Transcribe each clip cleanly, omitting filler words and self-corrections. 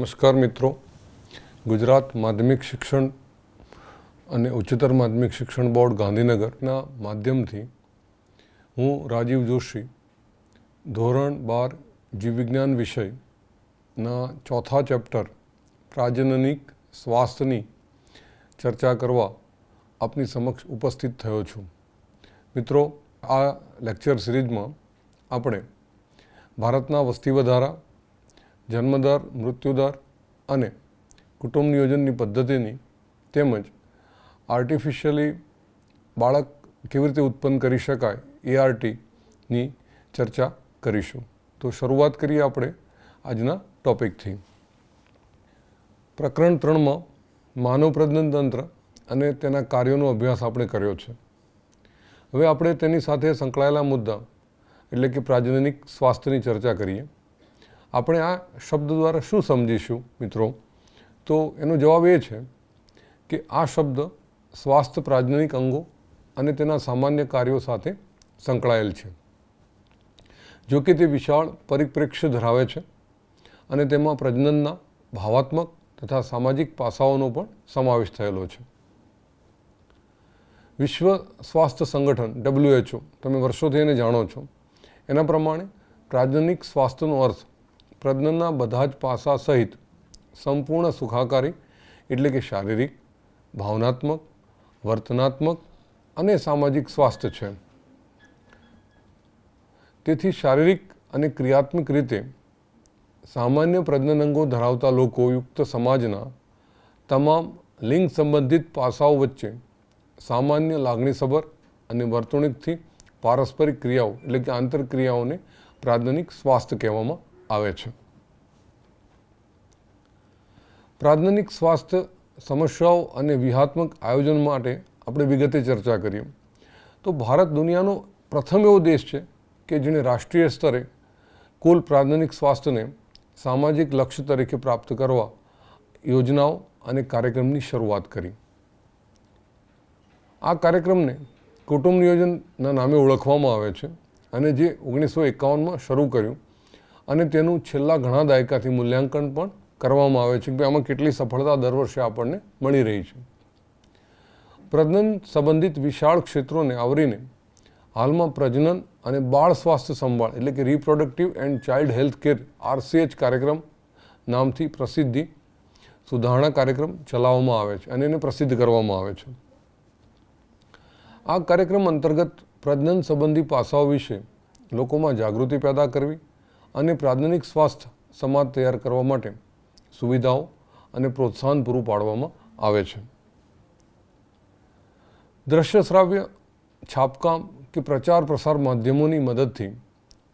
નમસ્કાર મિત્રો. ગુજરાત માધ્યમિક શિક્ષણ અને ઉચ્ચતર માધ્યમિક શિક્ષણ બોર્ડ ગાંધીનગરના માધ્યમથી હું રાજીવ જોશી ધોરણ 12 જીવ વિજ્ઞાન વિષયના ચોથા ચેપ્ટર પ્રાજનનિક સ્વાસ્થ્યની ચર્ચા કરવા આપની સમક્ષ ઉપસ્થિત થયો છું. મિત્રો, આ લેક્ચર સિરીઝમાં આપણે ભારતના વસ્તી વધારા, જન્મદર, મૃત્યુદર અને કુટુંબ નિયોજનની પદ્ધતિની તેમજ આર્ટિફિશિયલી બાળક કેવી રીતે ઉત્પન્ન કરી શકાય ARTની ચર્ચા કરીશું. તો શરૂઆત કરીએ આપણે આજના ટૉપિકથી. પ્રકરણ 3માં માનવ પ્રજનન તંત્ર અને તેના કાર્યોનો અભ્યાસ આપણે કર્યો છે. હવે આપણે તેની સાથે સંકળાયેલા મુદ્દા એટલે કે પ્રાજનનિક સ્વાસ્થ્યની ચર્ચા કરીએ. આપણે આ શબ્દ દ્વારા શું સમજીશું મિત્રો? તો એનો જવાબ એ છે કે આ શબ્દ સ્વાસ્થ્ય પ્રાજનનિક અંગો અને તેના સામાન્ય કાર્યો સાથે સંકળાયેલ છે. જો કે તે વિશાળ પરિપ્રેક્ષ્ય ધરાવે છે અને તેમાં પ્રજનનના ભાવાત્મક તથા સામાજિક પાસાઓનો પણ સમાવેશ થયેલો છે. વિશ્વ સ્વાસ્થ્ય સંગઠન WHO, તમે વર્ષોથી એને જાણો છો, એના પ્રમાણે પ્રાજનનિક સ્વાસ્થ્યનો અર્થ પ્રજનનના બધા જ પાસા સહિત સંપૂર્ણ સુખાકારી એટલે કે શારીરિક, ભાવનાત્મક, વર્તનાત્મક અને સામાજિક સ્વાસ્થ્ય છે. તેથી શારીરિક અને ક્રિયાત્મક રીતે સામાન્ય પ્રજનન અંગો ધરાવતા લોકો યુક્ત સમાજના તમામ લિંગ સંબંધિત પાસાઓ વચ્ચે સામાન્ય લાગણીસભર અને વર્તણૂકથી પારસ્પરિક ક્રિયાઓ એટલે કે આંતરક્રિયાઓને પ્રાજનનિક સ્વાસ્થ્ય કહેવામાં આવે છે. પ્રાજનનિક સ્વાસ્થ્ય સમસ્યાઓ અને વ્યૂહાત્મક આયોજન માટે આપણે વિગતે ચર્ચા કરીએ તો ભારત દુનિયાનો પ્રથમ એવો દેશ છે કે જેણે રાષ્ટ્રીય સ્તરે કુલ પ્રાજનનિક સ્વાસ્થ્યને સામાજિક લક્ષ્ય તરીકે પ્રાપ્ત કરવા યોજનાઓ અને કાર્યક્રમની શરૂઆત કરી. આ કાર્યક્રમને કુટુંબ નિયોજનના નામે ઓળખવામાં આવે છે અને જે 1951માં શરૂ કર્યું અને તેનું છેલ્લા ઘણા દાયકાથી મૂલ્યાંકન પણ કરવામાં આવે છે કે આમાં કેટલી સફળતા દર વર્ષે આપણને મળી રહી છે. પ્રજનન સંબંધિત વિશાળ ક્ષેત્રોને આવરીને હાલમાં પ્રજનન અને બાળ સ્વાસ્થ્ય સંભાળ એટલે કે reproductive and child health care RCH કાર્યક્રમ નામથી પ્રસિદ્ધિ સુધારણા કાર્યક્રમ ચલાવવામાં આવે છે અને એને પ્રસિદ્ધ કરવામાં આવે છે. આ કાર્યક્રમ અંતર્ગત પ્રજનન સંબંધી પાસાઓ વિશે લોકોમાં જાગૃતિ પેદા કરવી અને પ્રાજનનિક સ્વાસ્થ્ય સમાજ તૈયાર કરવા માટે સુવિધાઓ અને પ્રોત્સાહન પૂરું પાડવામાં આવે છે. દ્રશ્ય શ્રાવ્ય, છાપકામ કે પ્રચાર પ્રસાર માધ્યમોની મદદથી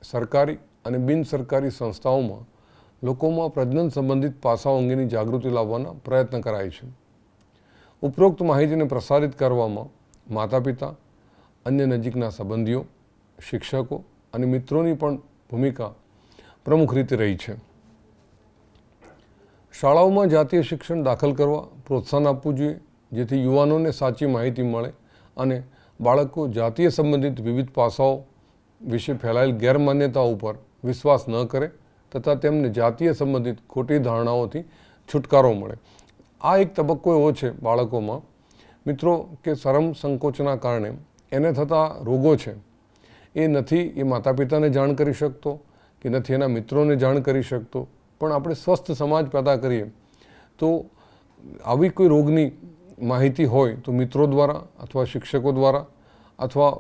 સરકારી અને બિન સરકારી સંસ્થાઓમાં લોકોમાં પ્રજનન સંબંધિત પાસાઓ અંગેની જાગૃતિ લાવવાના પ્રયત્ન કરાય છે. ઉપરોક્ત માહિતીને પ્રસારિત કરવામાં માતા પિતા, અન્ય નજીકના સંબંધીઓ, શિક્ષકો અને મિત્રોની પણ ભૂમિકા પ્રમુખ રીતે રહી છે. શાળાઓમાં જાતીય શિક્ષણ દાખલ કરવા પ્રોત્સાહન આપવું જોઈએ જેથી યુવાનોને સાચી માહિતી મળે અને બાળકો જાતીય સંબંધિત વિવિધ પાસાઓ વિશે ફેલાયેલ ગેરમાન્યતાઓ ઉપર વિશ્વાસ ન કરે તથા તેમને જાતીય સંબંધિત ખોટી ધારણાઓથી છુટકારો મળે. આ એક તબક્કો એવો છે બાળકોમાં મિત્રો કે શરમ સંકોચના કારણે એને થતા રોગો છે એ નથી એ માતા પિતાને જાણ કરી શકતો કે નથી એના મિત્રોને જાણ કરી શકતો. પણ આપણે સ્વસ્થ સમાજ પેદા કરીએ તો આવી કોઈ રોગની માહિતી હોય તો મિત્રો દ્વારા અથવા શિક્ષકો દ્વારા અથવા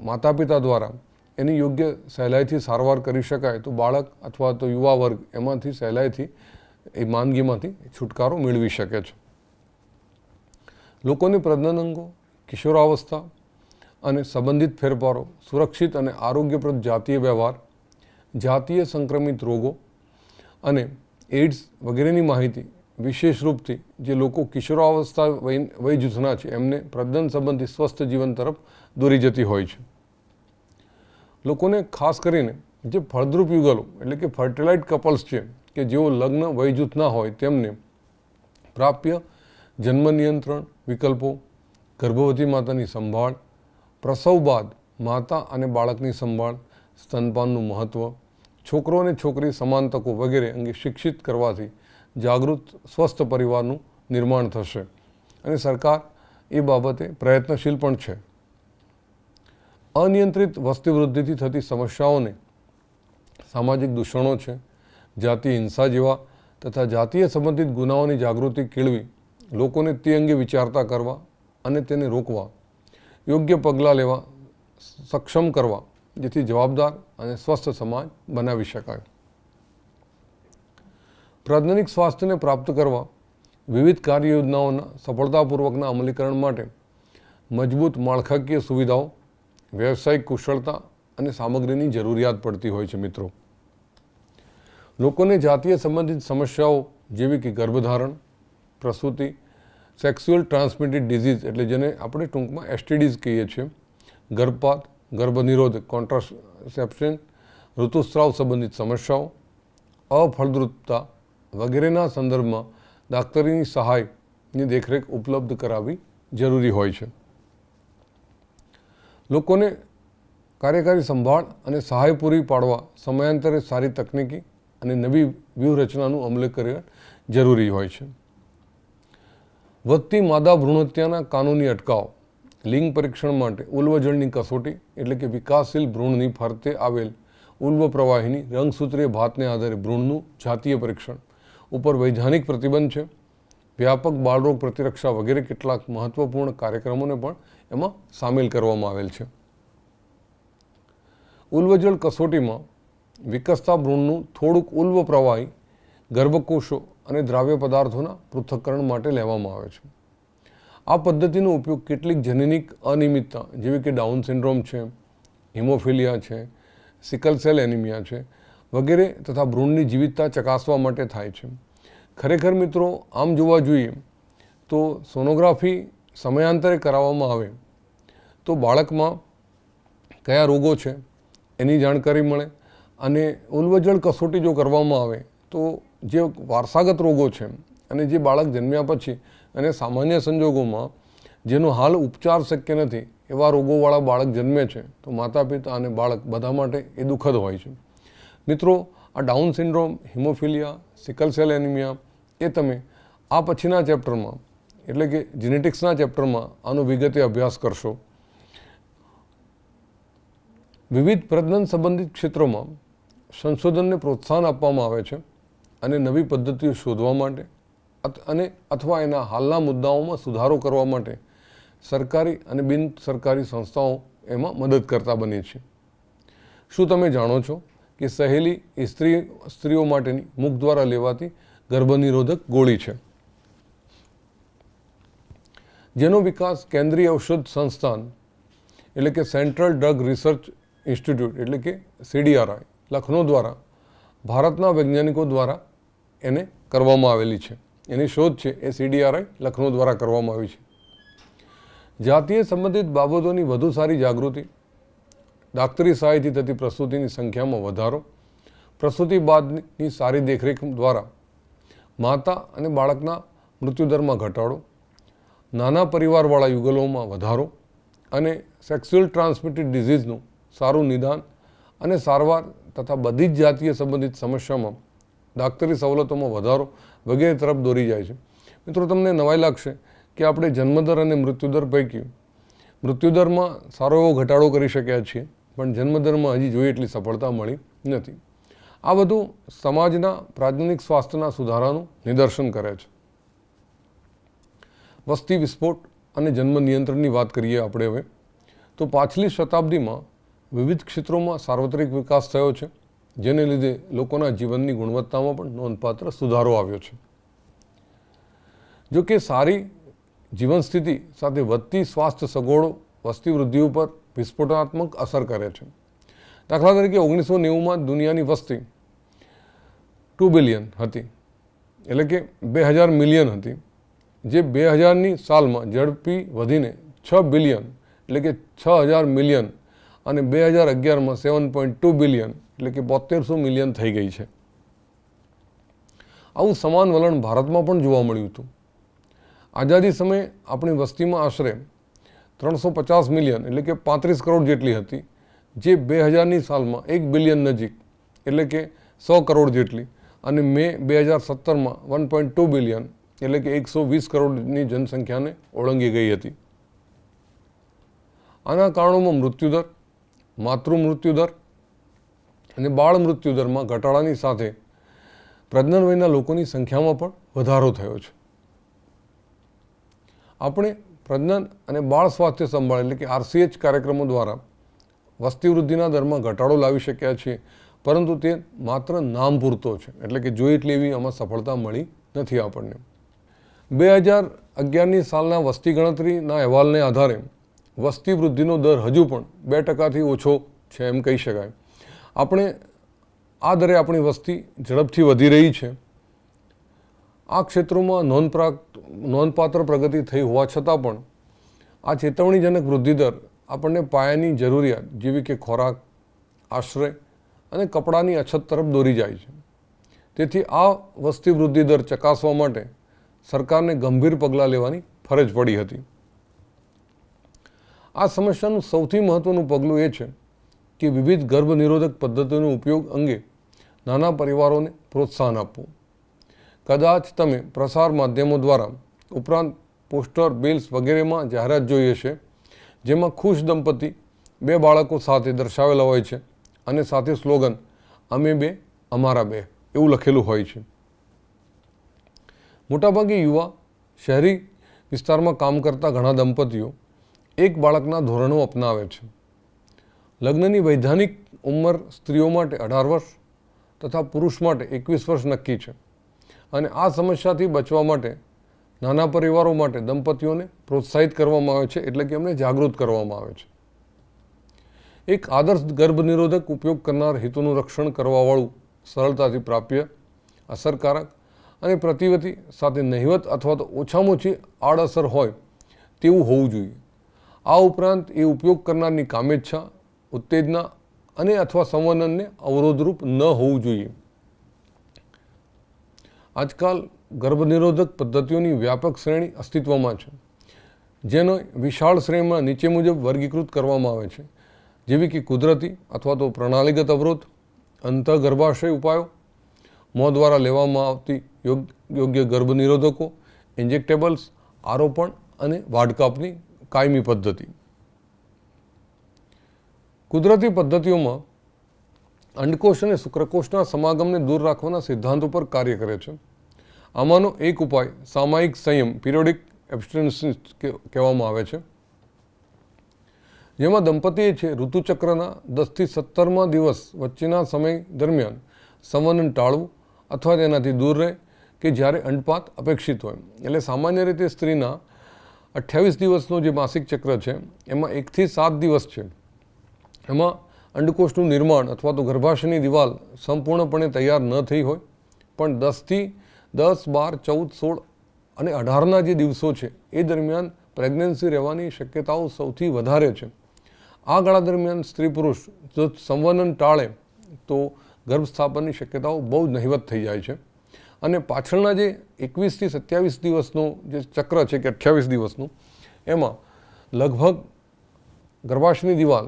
માતા પિતા દ્વારા એની યોગ્ય સહેલાઈથી સારવાર કરી શકાય તો બાળક અથવા તો યુવા વર્ગ એમાંથી સહેલાઈથી એ માંદગીમાંથી છુટકારો મેળવી શકે છે. લોકોને પ્રજનન અંગો, કિશોરાવસ્થા અને સંબંધિત ફેરફારો, સુરક્ષિત અને આરોગ્યપ્રદ જાતીય વ્યવહાર, જાતીય સંક્રમિત રોગો અને એઇડ્સ વગેરેની માહિતી વિશેષ રૂપથી જે લોકો કિશોરાવસ્થા વય જૂથના છે એમને પ્રજનન સંબંધી સ્વસ્થ જીવન તરફ દોરી જતી હોય છે. લોકોને ખાસ કરીને જે ફળદ્રુપ યુગલો એટલે કે ફર્ટિલાઇઝડ કપલ્સ છે કે જેઓ લગ્ન વય જૂથના હોય તેમને પ્રાપ્ય જન્મ નિયંત્રણ વિકલ્પો, ગર્ભવતી માતાની સંભાળ, પ્રસવ બાદ માતા અને બાળકની સંભાળ, સ્તનપાનનું મહત્ત્વ, છોકરો અને છોકરી સમાન તકો વગેરે અંગે શિક્ષિત કરવાથી જાગૃત સ્વસ્થ પરિવારનું નિર્માણ થશે અને સરકાર એ બાબતે પ્રયત્નશીલ પણ છે. અનિયંત્રિત વસ્તી વૃદ્ધિથી થતી સમસ્યાઓને સામાજિક દૂષણો છે, જાતીય હિંસા જેવા તથા જાતીય સંબંધિત ગુનાઓની જાગૃતિ કેળવી લોકોને તે અંગે વિચારતા કરવા અને તેને રોકવા, યોગ્ય પગલાં લેવા સક્ષમ કરવા, જેથી જવાબદાર અને સ્વસ્થ સમાજ બનાવી શકાય. પ્રજનનિક સ્વાસ્થ્યને પ્રાપ્ત કરવા વિવિધ કાર્ય યોજનાઓના સફળતાપૂર્વકના અમલીકરણ માટે મજબૂત માળખાકીય સુવિધાઓ, વ્યવસાયિક કુશળતા અને સામગ્રીની જરૂરિયાત પડતી હોય છે. મિત્રો, લોકોને જાતીય સંબંધિત સમસ્યાઓ જેવી કે ગર્ભધારણ, પ્રસૂતિ, સેક્સ્યુઅલ ટ્રાન્સમિટેડ ડિઝીઝ એટલે જેને આપણે ટૂંકમાં STDs કહીએ છીએ, ગર્ભપાત, ગર્ભનિરોધ કોન્ટ્રાસેપ્શન, ઋતુસ્રાવ સંબંધિત સમસ્યાઓ, અફળદ્રુપતા વગેરેના સંદર્ભમાં દાક્તરીની સહાયની દેખરેખ ઉપલબ્ધ કરાવવી જરૂરી હોય છે. લોકોને કાર્યકારી સંભાળ અને સહાય પૂરી પાડવા સમયાંતરે સારી તકનીકી અને નવી વ્યૂહરચનાનું અમલીકરણ જરૂરી હોય છે. વધતી માદા ભ્રૂણ હત્યાના કાનૂની અટકાવ, લિંગ પરીક્ષણ માટે ઉલ્વજળની કસોટી એટલે કે વિકાસશીલ ભ્રૂણની ફરતે આવેલ ઉલ્વ પ્રવાહીની રંગસૂત્રીય ભાતને આધારે ભ્રૂણનું જાતીય પરીક્ષણ ઉપર વૈધાનિક પ્રતિબંધ છે. વ્યાપક બાળરોગ પ્રતિરક્ષા વગેરે કેટલાક મહત્વપૂર્ણ કાર્યક્રમોને પણ એમાં સામેલ કરવામાં આવેલ છે. ઉલ્વજળ કસોટીમાં વિકસતા ભ્રૂણનું થોડુંક ઉલ્વ પ્રવાહી ગર્ભકોષો અને દ્રાવ્ય પદાર્થોના પૃથ્થકરણ માટે લેવામાં આવે છે. આ પદ્ધતિનો ઉપયોગ કેટલીક જનનિક અનિયમિતતા જેવી કે ડાઉન સિન્ડ્રોમ છે, હિમોફિલિયા છે, સિકલ સેલ એનિમિયા છે વગેરે તથા ભ્રૂણની જીવિતતા ચકાસવા માટે થાય છે. ખરેખર મિત્રો, આમ જોવા જોઈએ તો સોનોગ્રાફી સમયાંતરે કરાવવામાં આવે તો બાળકમાં કયા રોગો છે એની જાણકારી મળે અને ઉલ્વજળ કસોટી જો કરવામાં આવે તો જે વારસાગત રોગો છે અને જે બાળક જન્મ્યા પછી અને સામાન્ય સંજોગોમાં જેનો હાલ ઉપચાર શક્ય નથી એવા રોગોવાળા બાળક જન્મે છે તો માતા પિતા અને બાળક બધા માટે એ દુઃખદ હોય છે. મિત્રો, આ down syndrome, hemophilia, sickle cell anaemia એ તમે આ પછીના ચેપ્ટરમાં એટલે કે જીનેટિક્સના ચેપ્ટરમાં આનો વિગતે અભ્યાસ કરશો. વિવિધ પ્રજનન સંબંધિત ક્ષેત્રોમાં સંશોધનને પ્રોત્સાહન આપવામાં આવે છે અને નવી પદ્ધતિઓ શોધવા માટે અને અથવા એના હાલના મુદ્દાઓમાં સુધારો કરવા માટે સરકારી અને બિન સરકારી સંસ્થાઓ એમાં મદદ કરતા બની છે. શું તમે જાણો છો કે સહેલી એ સ્ત્રીઓ માટેની મુખ દ્વારા લેવાતી ગર્ભનિરોધક ગોળી છે, જેનો વિકાસ કેન્દ્રીય ઔષધ સંસ્થાન એટલે કે સેન્ટ્રલ ડ્રગ રિસર્ચ ઇન્સ્ટિટ્યૂટ એટલે કે CDRI લખનૌ દ્વારા ભારતના વૈજ્ઞાનિકો દ્વારા એને કરવામાં આવેલી છે. એની શોધ છે એ CDRI લખનૌ દ્વારા કરવામાં આવી છે. જાતીય સંબંધિત બાબતોની વધુ સારી જાગૃતિ, દાક્તરી સહાયથી થતી પ્રસૂતિની સંખ્યામાં વધારો, પ્રસૂતિ બાદની સારી દેખરેખ દ્વારા માતા અને બાળકના મૃત્યુદરમાં ઘટાડો, નાના પરિવારવાળા યુગલોમાં વધારો અને સેક્સ્યુઅલ ટ્રાન્સમિટેડ ડિઝીઝનું સારું નિદાન અને સારવાર તથા બધી જ જાતીય સંબંધિત સમસ્યામાં દાક્તરી સવલતોમાં વધારો વગેરે તરફ દોરી જાય છે. મિત્રો, તમને નવાઈ લાગશે કે આપણે જન્મદર અને મૃત્યુદર પૈકી મૃત્યુદરમાં સારો એવો ઘટાડો કરી શક્યા છીએ, પણ જન્મદરમાં હજી જોઈએ એટલી સફળતા મળી નથી. આ બધું સમાજના પ્રાજનનિક સ્વાસ્થ્યના સુધારાનું નિદર્શન કરે છે. વસ્તી વિસ્ફોટ અને જન્મ નિયંત્રણની વાત કરીએ આપણે હવે તો પાછલી શતાબ્દીમાં વિવિધ ક્ષેત્રોમાં સાર્વત્રિક વિકાસ થયો છે, જેને લીધે લોકોના જીવનની ગુણવત્તામાં પણ નોંધપાત્ર સુધારો આવ્યો છે. જો કે સારી જીવન સ્થિતિ સાથે વધતી સ્વાસ્થ્ય સગવડો વસ્તી વૃદ્ધિ ઉપર વિસ્ફોટનાત્મક અસર કરે છે. દાખલા તરીકે 1990માં દુનિયાની વસ્તી 2 બિલિયન હતી, એટલે કે 2000 મિલિયન હતી, જે 2000ની સાલમાં ઝડપી વધીને 6 બિલિયન એટલે કે 6000 મિલિયન અને 2011માં 7.2 બિલિયન એટલે કે 7200 મિલિયન થઈ ગઈ છે. આવું સમાન વલણ ભારતમાં પણ જોવા મળ્યું હતું. આઝાદી સમયે આપણી વસ્તીમાં આશરે 350 મિલિયન એટલે કે 35 કરોડ જેટલી હતી, જે 2000ની સાલમાં 1 બિલિયન નજીક એટલે કે 100 કરોડ જેટલી અને મે 2017માં 1.2 બિલિયન એટલે કે 120 કરોડની જનસંખ્યાને ઓળંગી ગઈ હતી. આના કારણોમાં મૃત્યુદર, માતૃ મૃત્યુદર અને બાળ મૃત્યુદરમાં ઘટાડાની સાથે પ્રજનન વયના લોકોની સંખ્યામાં પણ વધારો થયો છે. આપણે પ્રજનન અને બાળ સ્વાસ્થ્ય સંભાળ એટલે કે RCH કાર્યક્રમો દ્વારા વસ્તી વૃદ્ધિના દરમાં ઘટાડો લાવી શક્યા છીએ, પરંતુ તે માત્ર નામ પૂરતો છે, એટલે કે જોઈએ એટલી એવી આમાં સફળતા મળી નથી આપણને. 2011ની સાલના વસ્તી ગણતરીના અહેવાલને આધારે વસ્તી વૃદ્ધિનો દર હજુ પણ 2%થી ઓછો છે એમ કહી શકાય. આપણે આ દરે આપણી વસ્તી ઝડપથી વધી રહી છે. આ ક્ષેત્રોમાં નોંધપાત્ર પ્રગતિ થઈ હોવા છતાં પણ આ ચેતવણીજનક વૃદ્ધિ દર આપણને પાયાની જરૂરિયાત જેવી કે ખોરાક, આશ્રય અને કપડાની અછત તરફ દોરી જાય છે. તેથી આ વસ્તી વૃદ્ધિ દર ચકાસવા માટે સરકારને ગંભીર પગલાં લેવાની ફરજ પડી હતી. આ સમસ્યાનું સૌથી મહત્ત્વનું પગલું એ છે કે વિવિધ ગર્ભ નિરોધક પદ્ધતિઓનો ઉપયોગ અંગે નાના પરિવારોને પ્રોત્સાહન આપવું. કદાચ તમે પ્રસાર માધ્યમો દ્વારા ઉપરાંત પોસ્ટર, બિલ્સ વગેરેમાં જાહેરાત જોઈ હશે, જેમાં ખુશ દંપતી 2 બાળકો સાથે દર્શાવેલા હોય છે અને સાથે સ્લોગન "અમે 2, અમારા 2" એવું લખેલું હોય છે. મોટાભાગે યુવા શહેરી વિસ્તારમાં કામ કરતા ઘણા દંપતીઓ એક બાળકના ધોરણો અપનાવે છે. લગ્નની વૈધાનિક ઉંમર સ્ત્રીઓ માટે 18 વર્ષ તથા પુરુષ માટે 21 વર્ષ નક્કી છે અને આ સમસ્યાથી બચવા માટે નાના પરિવારો માટે દંપતીઓને પ્રોત્સાહિત કરવામાં આવે છે, એટલે કે એમને જાગૃત કરવામાં આવે છે. એક આદર્શ ગર્ભ નિરોધક ઉપયોગ કરનાર હિતોનું રક્ષણ કરવાવાળું, સરળતાથી પ્રાપ્ય, અસરકારક અને પ્રતિવતી સાથે નહિવત અથવા તો ઓછામાં ઓછી આડઅસર હોય તેવું હોવું જોઈએ. આ ઉપરાંત એ ઉપયોગ કરનારની કામેચ્છા, ઉત્તેજના અને અથવા સંવનનને અવરોધરૂપ ન હોવું જોઈએ. આજકાલ ગર્ભનિરોધક પદ્ધતિઓની વ્યાપક શ્રેણી અસ્તિત્વમાં છે, જેનો વિશાળ શ્રેણીમાં નીચે મુજબ વર્ગીકૃત કરવામાં આવે છે, જેવી કે કુદરતી અથવા તો પ્રણાલીગત અવરોધ, અંતઃગર્ભાશય ઉપાયો, મોં દ્વારા લેવામાં આવતી યોગ્ય ગર્ભનિરોધકો, ઇન્જેક્ટેબલ્સ, આરોપણ અને વાઢકાપની કાયમી પદ્ધતિ. કુદરતી પદ્ધતિઓમાં અંડકોષ અને શુક્રકોષના સમાગમને દૂર રાખવાના સિદ્ધાંત ઉપર કાર્ય કરે છે. આમાંનો એક ઉપાય સામયિક સંયમ, પિરિયોડિક એબ્સ્ટિનન્સ કહેવામાં આવે છે, જેમાં દંપતીએ છે ઋતુચક્રના 10 થી 17મા દિવસ વચ્ચેના સમય દરમિયાન સંવનન ટાળવું અથવા તેનાથી દૂર રહે કે જ્યારે અંડપાત અપેક્ષિત હોય. એટલે સામાન્ય રીતે સ્ત્રીના 28 દિવસનો જે માસિક ચક્ર છે એમાં 1 થી 7 દિવસ છે, એમાં અંડકોષનું નિર્માણ અથવા તો ગર્ભાશયની દિવાલ સંપૂર્ણપણે તૈયાર ન થઈ હોય, પણ 10 થી 10, 12, 14, 16 અને 18ના જે દિવસો છે એ દરમિયાન પ્રેગ્નન્સી રહેવાની શક્યતાઓ સૌથી વધારે છે. આ ગાળા દરમિયાન સ્ત્રી પુરુષ જો સંવનન ટાળે તો ગર્ભસ્થાપનની શક્યતાઓ બહુ જ નહિવત થઈ જાય છે. અને પાછળના જે 21 થી 27 દિવસનું જે ચક્ર છે કે 28 દિવસનું, એમાં લગભગ ગર્ભાશયની દિવાલ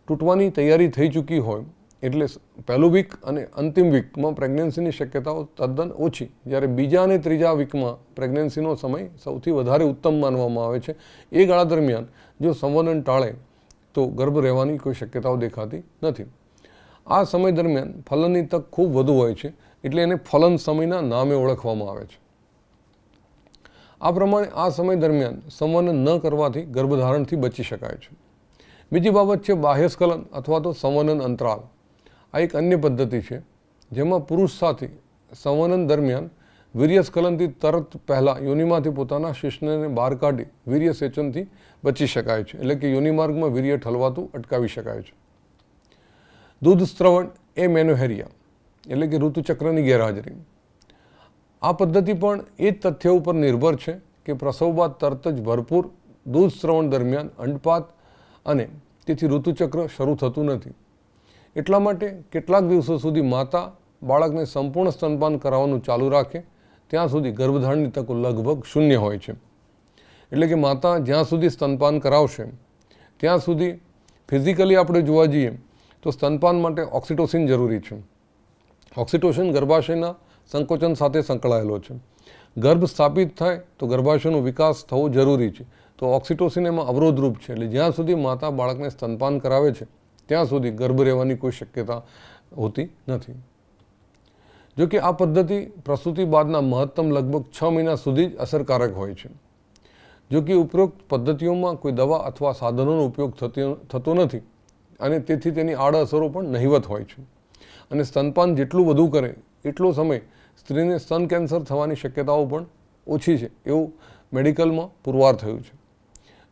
તૂટવાની તૈયારી થઈ ચૂકી હોય, એટલે પહેલું વીક અને અંતિમ વીકમાં પ્રેગ્નન્સીની શક્યતાઓ તદ્દન ઓછી, જ્યારે બીજા અને ત્રીજા વીકમાં પ્રેગ્નન્સીનો સમય સૌથી વધારે ઉત્તમ માનવામાં આવે છે. એ ગાળા દરમિયાન જો સંવનન ટાળે તો ગર્ભ રહેવાની કોઈ શક્યતાઓ દેખાતી નથી. આ સમય દરમિયાન ફલનની તક ખૂબ વધુ હોય છે, એટલે એને ફલન સમયના નામે ઓળખવામાં આવે છે. આ પ્રમાણે આ સમય દરમિયાન સંવનન ન કરવાથી ગર્ભધારણથી બચી શકાય છે. બીજી બાબત છે બાહ્યસ્ખલન અથવા તો સંવનન અંતરાલ. આ એક અન્ય પદ્ધતિ છે, જેમાં પુરુષ સાથે સંવનન દરમિયાન વીર્યસ્ખલનથી તરત પહેલાં યોનિમાંથી પોતાના શિશ્નને બહાર કાઢી વીર્યસેચનથી બચી શકાય છે, એટલે કે યોનિમાર્ગમાં વીર્ય ઠલવાતું અટકાવી શકાય છે. દૂધ સ્ત્રવણ એ મેનોહેરિયા એટલે કે ઋતુચક્રની ગેરહાજરી. આ પદ્ધતિ પણ એ જ તથ્ય ઉપર નિર્ભર છે કે પ્રસવ બાદ તરત જ ભરપૂર દૂધ સ્ત્રવણ દરમિયાન અંડપાત અને તેથી ઋતુચક્ર શરૂ થતું નથી. એટલા માટે કેટલાક દિવસો સુધી માતા બાળકને સંપૂર્ણ સ્તનપાન કરાવવાનું ચાલુ રાખે ત્યાં સુધી ગર્ભધારણની તકો લગભગ શૂન્ય હોય છે. એટલે કે માતા જ્યાં સુધી સ્તનપાન કરાવશે ત્યાં સુધી ફિઝિકલી આપણે જોવા જઈએ તો સ્તનપાન માટે ઓક્સિટોસિન જરૂરી છે. ઓક્સિટોસિન ગર્ભાશયના સંકોચન સાથે સંકળાયેલો છે. ગર્ભ સ્થાપિત થાય તો ગર્ભાશયનો વિકાસ થવો જરૂરી છે. તો ઓક્સિટોસિન એમાં અવરોધરૂપ છે. એટલે જ્યાં સુધી માતા બાળકને સ્તનપાન કરાવે છે ત્યાં સુધી ગર્ભ રહેવાની કોઈ શક્યતા હોતી નથી. જો કે આ પદ્ધતિ પ્રસૂતિ બાદના મહત્તમ લગભગ 6 મહિના સુધી જ અસરકારક હોય છે. જો કે ઉપરોક્ત પદ્ધતિઓમાં કોઈ દવા અથવા સાધનોનો ઉપયોગ થતો નથી અને તેથી તેની આડઅસરો પણ નહિવત હોય છે. અને સ્તનપાન જેટલું વધુ કરે એટલો સમય સ્ત્રીને સ્તન કેન્સર થવાની શક્યતાઓ પણ ઓછી છે એવું મેડિકલમાં પુરવાર થયું છે.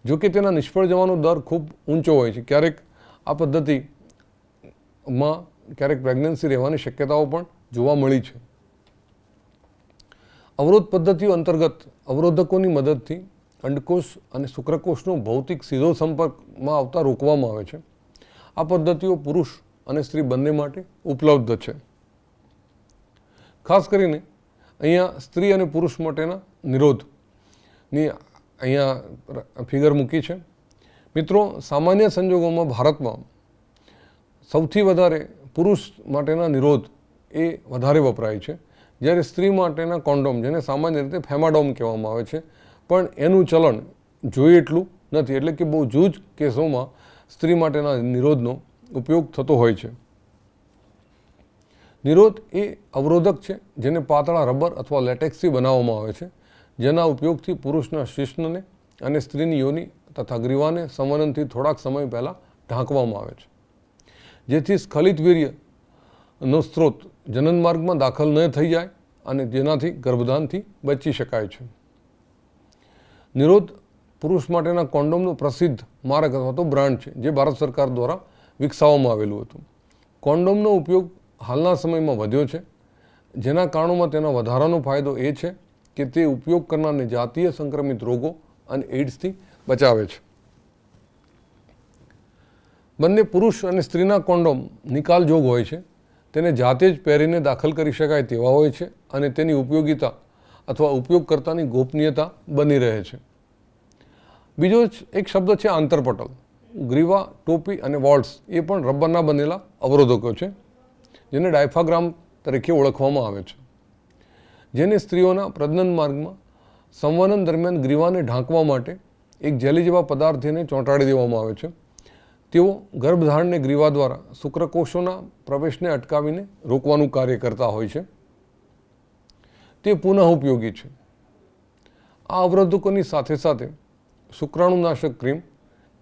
જો કે તેના નિષ્ફળ જવાનો દર ખૂબ ઊંચો હોય છે. ક્યારેક આ પદ્ધતિમાં ક્યારેક પ્રેગ્નન્સી રહેવાની શક્યતાઓ પણ જોવા મળી છે. અવરોધ પદ્ધતિઓ અંતર્ગત અવરોધકોની મદદથી અંડકોષ અને શુક્રકોષનો ભૌતિક સીધો સંપર્કમાં આવતા રોકવામાં આવે છે. આ પદ્ધતિઓ પુરુષ અને સ્ત્રી બંને માટે ઉપલબ્ધ છે. ખાસ કરીને અહીંયા સ્ત્રી અને પુરુષ માટેના નિરોધની અહીંયા ફિગર મૂકી છે. મિત્રો, સામાન્ય સંજોગોમાં ભારતમાં સૌથી વધારે પુરુષ માટેના નિરોધ એ વધારે વપરાય છે, જ્યારે સ્ત્રી માટેના કોન્ડોમ, જેને સામાન્ય રીતે ફેમાડોમ કહેવામાં આવે છે, પણ એનું ચલણ જોઈએ એટલું નથી. એટલે કે બહુ જૂજ કેસોમાં સ્ત્રી માટેના નિરોધનો ઉપયોગ થતો હોય છે. નિરોધ એ અવરોધક છે જેને પાતળા રબર અથવા લેટેક્સથી બનાવવામાં આવે છે, જેના ઉપયોગથી પુરુષના શિશ્નને અને સ્ત્રીની યોનિ તથા ગ્રીવાને સંવનનથી થોડાક સમય પહેલાં ઢાંકવામાં આવે છે, જેથી સ્ખલિત વીર્યનો સ્ત્રોત જનન માર્ગમાં દાખલ ન થઈ જાય અને જેનાથી ગર્ભધાનથી બચી શકાય છે. નિરોધ પુરુષ માટેના કોન્ડોમનું પ્રસિદ્ધ માર્ગ અથવા તો બ્રાન્ડ છે, જે ભારત સરકાર દ્વારા વિકસાવવામાં આવેલું હતું. કોન્ડોમનો ઉપયોગ હાલના સમયમાં વધ્યો છે. જેના કારણોમાં તેનો વધારાનો ફાયદો એ છે કે તે ઉપયોગ કરનારને જાતીય સંક્રમિત રોગો અને એઇડ્સથી બચાવે છે. બંને પુરુષ અને સ્ત્રીના કોન્ડોમ નિકાલજોગ હોય છે. તેને જાતે જ પહેરીને દાખલ કરી શકાય તેવા હોય છે અને તેની ઉપયોગિતા અથવા ઉપયોગકર્તાની ગોપનીયતા બની રહે છે. બીજો જ એક શબ્દ છે આંતરપટલ. ગ્રીવા, ટોપી અને વોલ્ટ્સ એ પણ રબરના બનેલા અવરોધકો છે, જેને ડાયફ્રાગ્રામ તરીકે ઓળખવામાં આવે છે, જેને સ્ત્રીઓના પ્રજનન માર્ગમાં સંવનન દરમિયાન ગ્રીવાને ઢાંકવા માટે એક જેલી જેવા પદાર્થને ચોંટાડી દેવામાં આવે છે. તેઓ ગર્ભધારણને ગ્રીવા દ્વારા શુક્રકોષોના પ્રવેશને અટકાવીને રોકવાનું કાર્ય કરતા હોય છે. તે પુનઃ ઉપયોગી છે. આ અવરોધકોની સાથે સાથે શુક્રાણુનાશક ક્રીમ,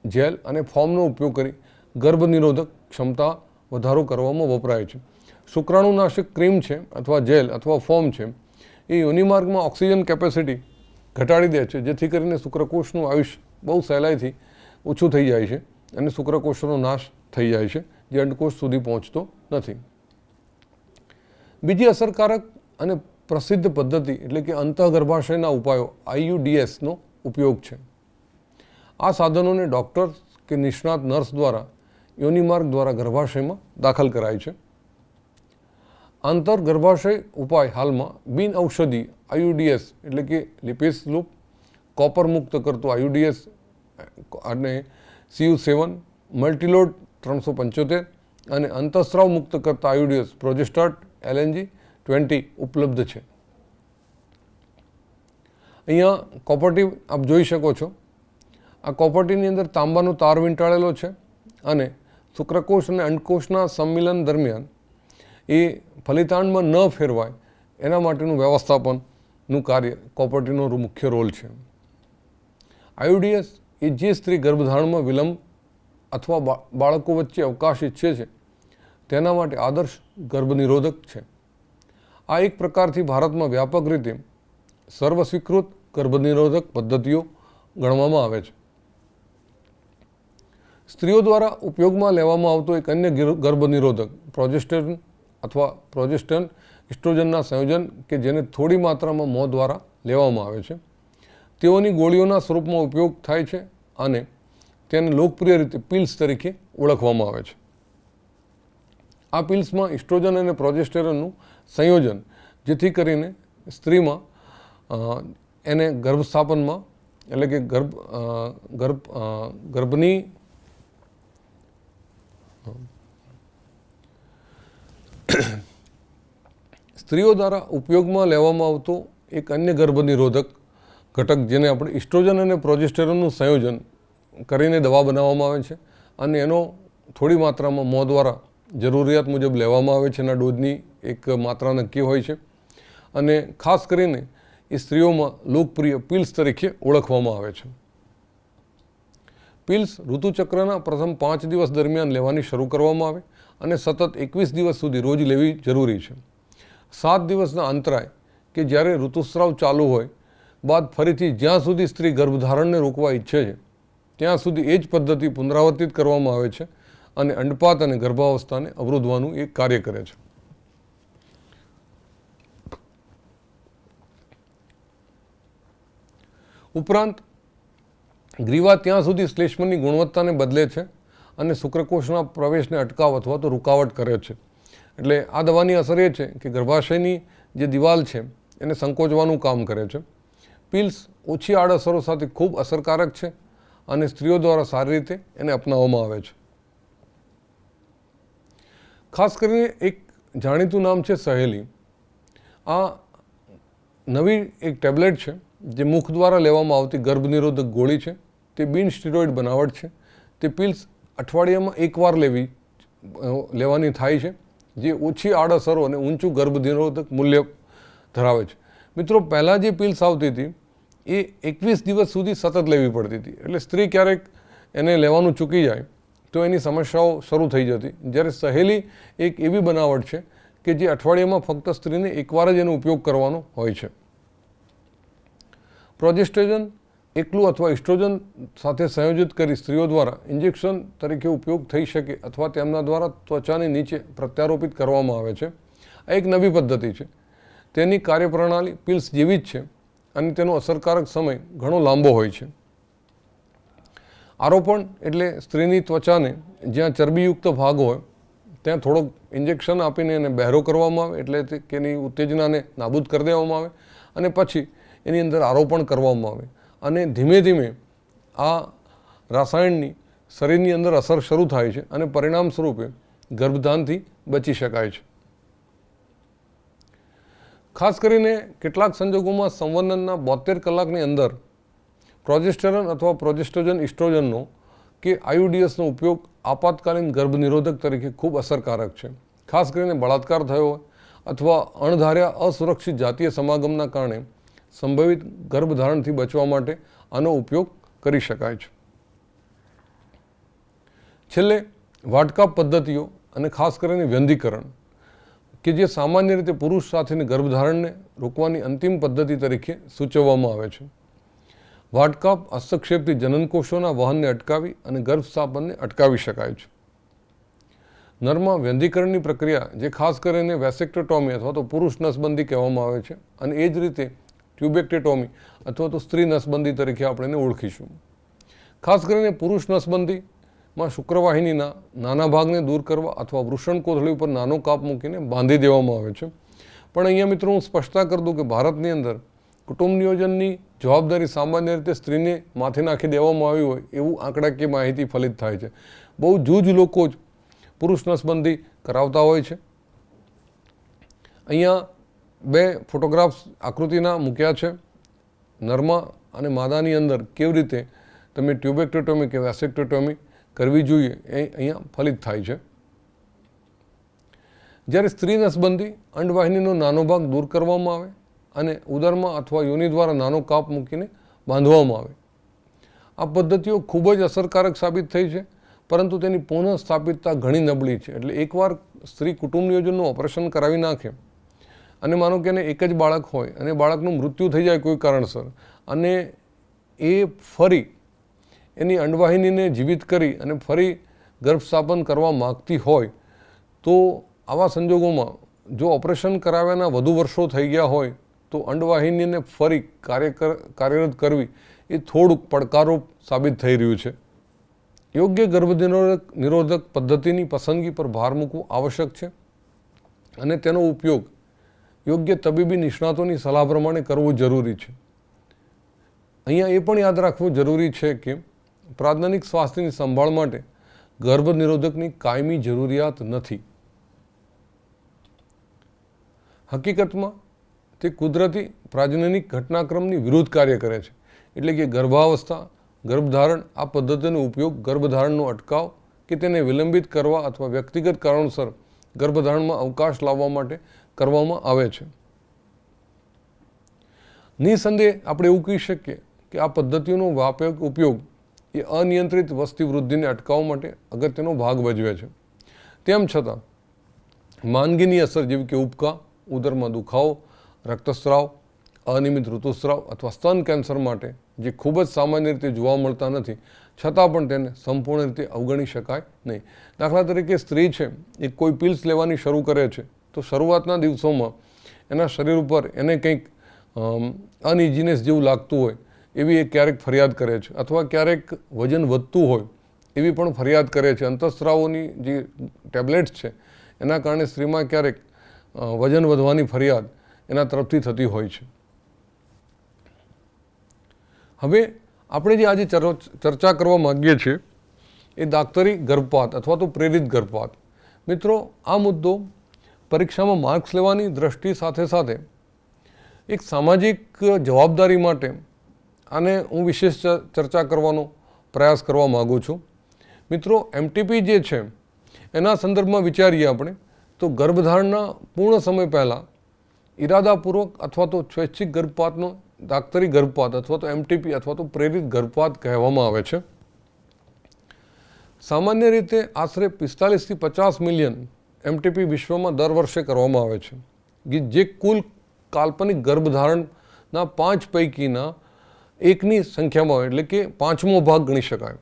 જેલ અને ફોર્મનો ઉપયોગ કરી ગર્ભનિરોધક ક્ષમતા વધારો કરવામાં વપરાય છે. શુક્રાણુનાશક ક્રીમ છે અથવા જેલ અથવા ફોર્મ છે એ યોનિમાર્ગમાં ઓક્સિજન કેપેસિટી ઘટાડી દે છે, જેથી કરીને શુક્રકોષનું આયુષ્ય બહુ સહેલાઈથી ઓછું થઈ જાય છે અને શુક્રકોષોનો નાશ થઈ જાય છે, જે અંડકોષ સુધી પહોંચતો નથી. બીજી અસરકારક અને પ્રસિદ્ધ પદ્ધતિ એટલે કે અંતઃગર્ભાશયના ઉપાયો IUDSનો ઉપયોગ છે. આ સાધનોને ડૉક્ટર કે નિષ્ણાત નર્સ દ્વારા યોનિમાર્ગ દ્વારા ગર્ભાશયમાં દાખલ કરાય છે. આંતરગર્ભાશય ઉપાય હાલમાં બિન ઔષધિ IUDS એટલે કે લિપિસ લૂપ, કોપર મુક્ત કરતો IUDS અને CU7, મલ્ટીલોડ 375 અને અંતઃસ્રાવ મુક્ત કરતા IUDS પ્રોજેસ્ટાટ LNG-20 ઉપલબ્ધ છે. અહીંયા કોપરટી આપ જોઈ શકો છો. આ કોપરટીની અંદર તાંબાનો તાર વીંટાળેલો છે અને શુક્રકોષ અને અંડકોષના સંમિલન દરમિયાન એ ફલિતાંડમાં ન ફેરવાય એના માટેનું વ્યવસ્થાપનનું કાર્ય કોપરટીનો મુખ્ય રોલ છે. IUDS એ જે સ્ત્રી ગર્ભધારણમાં વિલંબ અથવા બાળકો વચ્ચે અવકાશ ઈચ્છે છે તેના માટે આદર્શ ગર્ભનિરોધક છે. આ એક પ્રકારથી ભારતમાં વ્યાપક રીતે સર્વસ્વીકૃત ગર્ભનિરોધક પદ્ધતિઓ ગણવામાં આવે છે. સ્ત્રીઓ દ્વારા ઉપયોગમાં લેવામાં આવતો એક અન્ય ગર્ભનિરોધક પ્રોજેસ્ટેરોન અથવા પ્રોજેસ્ટેરોન ઇસ્ટ્રોજનના સંયોજન કે જેને થોડી માત્રામાં મોં દ્વારા લેવામાં આવે છે. તેઓની ગોળીઓના સ્વરૂપમાં ઉપયોગ થાય છે અને તેને લોકપ્રિય રીતે પિલ્સ તરીકે ઓળખવામાં આવે છે. આ પિલ્સમાં ઇસ્ટ્રોજન અને પ્રોજેસ્ટેરોનનું સંયોજન, જેથી કરીને સ્ત્રીમાં એને ગર્ભસ્થાપનમાં એટલે કે ગર્ભની સ્ત્રીઓ દ્વારા ઉપયોગમાં લેવામાં આવતો એક અન્ય ગર્ભનિરોધક ઘટક જેને આપણે ઇસ્ટ્રોજન અને પ્રોજેસ્ટેરોનનું સંયોજન કરીને દવા બનાવવામાં આવે છે અને એનો થોડી માત્રામાં મોં દ્વારા જરૂરિયાત મુજબ લેવામાં આવે છે. એના ડોઝની એક માત્રા નક્કી હોય છે અને ખાસ કરીને એ સ્ત્રીઓમાં લોકપ્રિય પિલ્સ તરીકે ઓળખવામાં આવે છે. પિલ્સ ઋતુચક્રના પ્રથમ 5 દિવસ દરમિયાન લેવાની શરૂ કરવામાં આવે અને સતત 21 દિવસ સુધી રોજ લેવી જરૂરી છે. 7 દિવસના અંતરાય કે જ્યારે ઋતુસ્રાવ ચાલુ હોય બાદ ફરીથી જ્યાં સુધી સ્ત્રી ગર્ભધારણને રોકવા ઈચ્છે છે ત્યાં સુધી એ જ પદ્ધતિ પુનરાવર્તિત કરવામાં આવે છે અને અંડપાત અને ગર્ભાવસ્થાને અવરોધવાનું એક કાર્ય કરે છે. ઉપરાંત ગ્રીવા ત્યાં સુધી શ્લેષ્મની ગુણવત્તાને બદલે છે અને શુક્રકોષના પ્રવેશને અટકાવ અથવા તો રૂકાવટ કરે છે. એટલે આ દવાની અસર એ છે કે ગર્ભાશયની જે દિવાલ છે એને સંકોચવાનું કામ કરે છે. પિલ્સ ઓછી આડઅસરો સાથે ખૂબ અસરકારક છે અને સ્ત્રીઓ દ્વારા સારી રીતે એને અપનાવવામાં આવે છે. ખાસ કરીને એક જાણીતું નામ છે સહેલી. આ નવી એક ટેબ્લેટ છે જે મુખ દ્વારા લેવામાં આવતી ગર્ભનિરોધક ગોળી છે. તે બિન સ્ટીરોઇડ બનાવટ છે. તે પિલ્સ અઠવાડિયામાં એકવાર લેવાની થાય છે જે ઓછી આડઅસરો અને ઊંચું ગર્ભનિરોધક મૂલ્ય ધરાવે છે. મિત્રો, પહેલાં જે પિલ્સ આવતી હતી એ 21 દિવસ સુધી સતત લેવી પડતી હતી. એટલે સ્ત્રી ક્યારેક એને લેવાનું ચૂકી જાય તો એની સમસ્યાઓ શરૂ થઈ જતી. જ્યારે સહેલી એક એવી બનાવટ છે કે જે અઠવાડિયામાં ફક્ત સ્ત્રીને એકવાર જ એનો ઉપયોગ કરવાનો હોય છે. પ્રોજેસ્ટેરોન એકલું અથવા ઇસ્ટ્રોજન સાથે સંયોજિત કરી સ્ત્રીઓ દ્વારા ઇન્જેક્શન તરીકે ઉપયોગ થઈ શકે અથવા તેમના દ્વારા ત્વચાની નીચે પ્રત્યારોપિત કરવામાં આવે છે. આ એક નવી પદ્ધતિ છે. તેની કાર્યપ્રણાલી પિલ્સ જેવી જ છે અને તેનો અસરકારક સમય ઘણો લાંબો હોય છે. આરોપણ એટલે સ્ત્રીની ત્વચાને જ્યાં ચરબીયુક્ત ભાગ હોય ત્યાં થોડોક ઇન્જેક્શન આપીને એને બહેરો કરવામાં આવે એટલે કે એની ઉત્તેજનાને નાબૂદ કરી દેવામાં આવે અને પછી એની અંદર આરોપણ કરવામાં આવે અને ધીમે ધીમે આ રાસાયણની શરીરની અંદર અસર શરૂ થાય છે અને પરિણામ સ્વરૂપે ગર્ભધાનથી બચી શકાય છે. ખાસ કરીને કેટલાક સંજોગોમાં સંવર્ધનના 72 કલાકની અંદર પ્રોજેસ્ટેરોન અથવા પ્રોજેસ્ટેરોન ઇસ્ટ્રોજનનો કે આયુડીએસનો ઉપયોગ આપાતકાલીન ગર્ભનિરોધક તરીકે ખૂબ અસરકારક છે. ખાસ કરીને બળાત્કાર થયો હોય અથવા અણધાર્યા અસુરક્ષિત જાતીય સમાગમના કારણે સંભવિત ગર્ભધારણથી બચવા માટે આનો ઉપયોગ કરી શકાય છે. છેલ્લે વાટકાપ પદ્ધતિઓ અને ખાસ કરીને વ્યંધીકરણ કે જે સામાન્ય રીતે પુરુષ સાથેની ગર્ભધારણને રોકવાની અંતિમ પદ્ધતિ તરીકે સૂચવવામાં આવે છે. વાટકાપ હસ્તક્ષેપથી જનનકોષોના વહનને અટકાવી અને ગર્ભસ્થાપનને અટકાવી શકાય છે. નરમાં વ્યંધીકરણની પ્રક્રિયા જે ખાસ કરીને વેસેક્ટોટોમી અથવા તો પુરુષ નસબંધી કહેવામાં આવે છે અને એ જ રીતે ટ્યુબેક્ટેટોમી અથવા તો સ્ત્રી નસબંધી તરીકે આપણે એને ઓળખીશું. ખાસ કરીને પુરુષ નસબંધીમાં શુક્રવાહિનીના નાના ભાગને દૂર કરવા અથવા વૃષણ કોથળી ઉપર નાનો કાપ મૂકીને બાંધી દેવામાં આવે છે. પણ અહીંયા મિત્રો હું સ્પષ્ટતા કરી દઉં કે ભારતની અંદર કુટુંબ નિયોજનની જવાબદારી સામાન્ય રીતે સ્ત્રીને માથે નાખી દેવામાં આવી હોય એવું આંકડાકીય માહિતી ફલિત થાય છે. બહુ જૂજ લોકો જ પુરુષ નસબંધી કરાવતા હોય છે. અહીંયા 2 ફોટોગ્રાફ્સ આકૃતિના મૂક્યા છે. નરમાં અને માદાની અંદર કેવી રીતે તમે ટ્યુબેક્ટેટોમી કે વેસેક્ટોટોમી કરવી જોઈએ એ અહીંયા ફલિત થાય છે. જ્યારે સ્ત્રી નસબંધી અંડવાહિનીનો નાનો ભાગ દૂર કરવામાં આવે અને ઉદરમાં અથવા યોનિ દ્વારા નાનો કાપ મૂકીને બાંધવામાં આવે. આ પદ્ધતિઓ ખૂબ જ અસરકારક સાબિત થઈ છે પરંતુ તેની પુનઃસ્થાપિતતા ઘણી નબળી છે. એટલે એકવાર સ્ત્રી કુટુંબ નિયોજનનું ઓપરેશન કરાવી નાખે અને માનો કે એને એક જ બાળક હોય અને બાળકનું મૃત્યુ થઈ જાય કોઈ કારણસર અને એ ફરી એની અંડવાહિનીને જીવિત કરી અને ફરી ગર્ભસ્થાપન કરવા માગતી હોય તો આવા સંજોગોમાં જો ઓપરેશન કરાવ્યાના વધુ વર્ષો થઈ ગયા હોય તો અંડવાહિનીને ફરી કાર્યરત કરવી એ થોડુંક પડકારરૂપ સાબિત થઈ રહ્યું છે. યોગ્ય ગર્ભનિરોધક પદ્ધતિની પસંદગી પર ભાર મૂકવો આવશ્યક છે અને તેનો ઉપયોગ યોગ્ય તબીબી નિષ્ણાતોની સલાહ પ્રમાણે કરવું જરૂરી છે. અહીંયા એ પણ યાદ રાખવું જરૂરી છે કે પ્રાજનનિક સ્વાસ્થ્યની સંભાળ માટે ગર્ભનિરોધકની કાયમી જરૂરિયાત નથી. હકીકતમાં તે કુદરતી પ્રાજનનિક ઘટનાક્રમની વિરુદ્ધ કાર્ય કરે છે. એટલે કે ગર્ભાવસ્થા, ગર્ભધારણ આ પદ્ધતિનો ઉપયોગ ગર્ભધારણનો અટકાવ કે તેને વિલંબિત કરવા અથવા વ્યક્તિગત કારણોસર ગર્ભધારણમાં અવકાશ લાવવા માટે કરવામાં આવે છે. નિસંદેહ આપણે એવું કહી શકીએ કે આ પદ્ધતિઓનો વ્યાપક ઉપયોગ એ અનિયંત્રિત વસ્તી વૃદ્ધિને અટકાવવા માટે અગત્યનો ભાગ ભજવે છે. તેમ છતાં માંદગીની અસર જેવી કે ઉબકા, ઉદરમાં દુખાવો, રક્તસ્રાવ, અનિયમિત ઋતુસ્રાવ અથવા સ્તન કેન્સર માટે જે ખૂબ જ સામાન્ય રીતે જોવા મળતા નથી, છતાં પણ તેને સંપૂર્ણ રીતે અવગણી શકાય નહીં. દાખલા તરીકે સ્ત્રી છે એ કોઈ પિલ્સ લેવાની શરૂ કરે છે તો શરૂઆતના દિવસોમાં એના શરીર ઉપર એને કંઈક અનઇઝીનેસ જેવું લાગતું હોય એવી એ ક્યારેક ફરિયાદ કરે છે, અથવા ક્યારેક વજન વધતું હોય એવી પણ ફરિયાદ કરે છે. અંતઃસ્ત્રાવોની જે ટેબ્લેટ્સ છે એના કારણે સ્ત્રીમાં ક્યારેક વજન વધવાની ફરિયાદ એના તરફથી થતી હોય છે. હવે આપણે જે આજે ચર્ચા કરવા માગીએ છીએ એ દાક્તરી ગર્ભપાત અથવા તો પ્રેરિત ગર્ભપાત. મિત્રો, આ મુદ્દો પરીક્ષામાં માર્ક્સ લેવાની દ્રષ્ટિ સાથે સાથે એક સામાજિક જવાબદારી માટે આને હું વિશેષ ચર્ચા કરવાનો પ્રયાસ કરવા માગું છું. મિત્રો, MTP જે છે એના સંદર્ભમાં વિચારીએ આપણે તો ગર્ભધારણના પૂર્ણ સમય પહેલાં ઇરાદાપૂર્વક અથવા તો સ્વૈચ્છિક ગર્ભપાતનો દાક્તરી ગર્ભપાત અથવા તો MTP અથવા તો પ્રેરિત ગર્ભપાત કહેવામાં આવે છે. સામાન્ય રીતે આશરે 45 થી 50 મિલિયન MTP વિશ્વમાં દર વર્ષે કરવામાં આવે છે, જે કુલ કાલ્પનિક ગર્ભધારણના 5 પૈકીના એકની સંખ્યામાં હોય, એટલે કે 5મો ભાગ ગણી શકાય.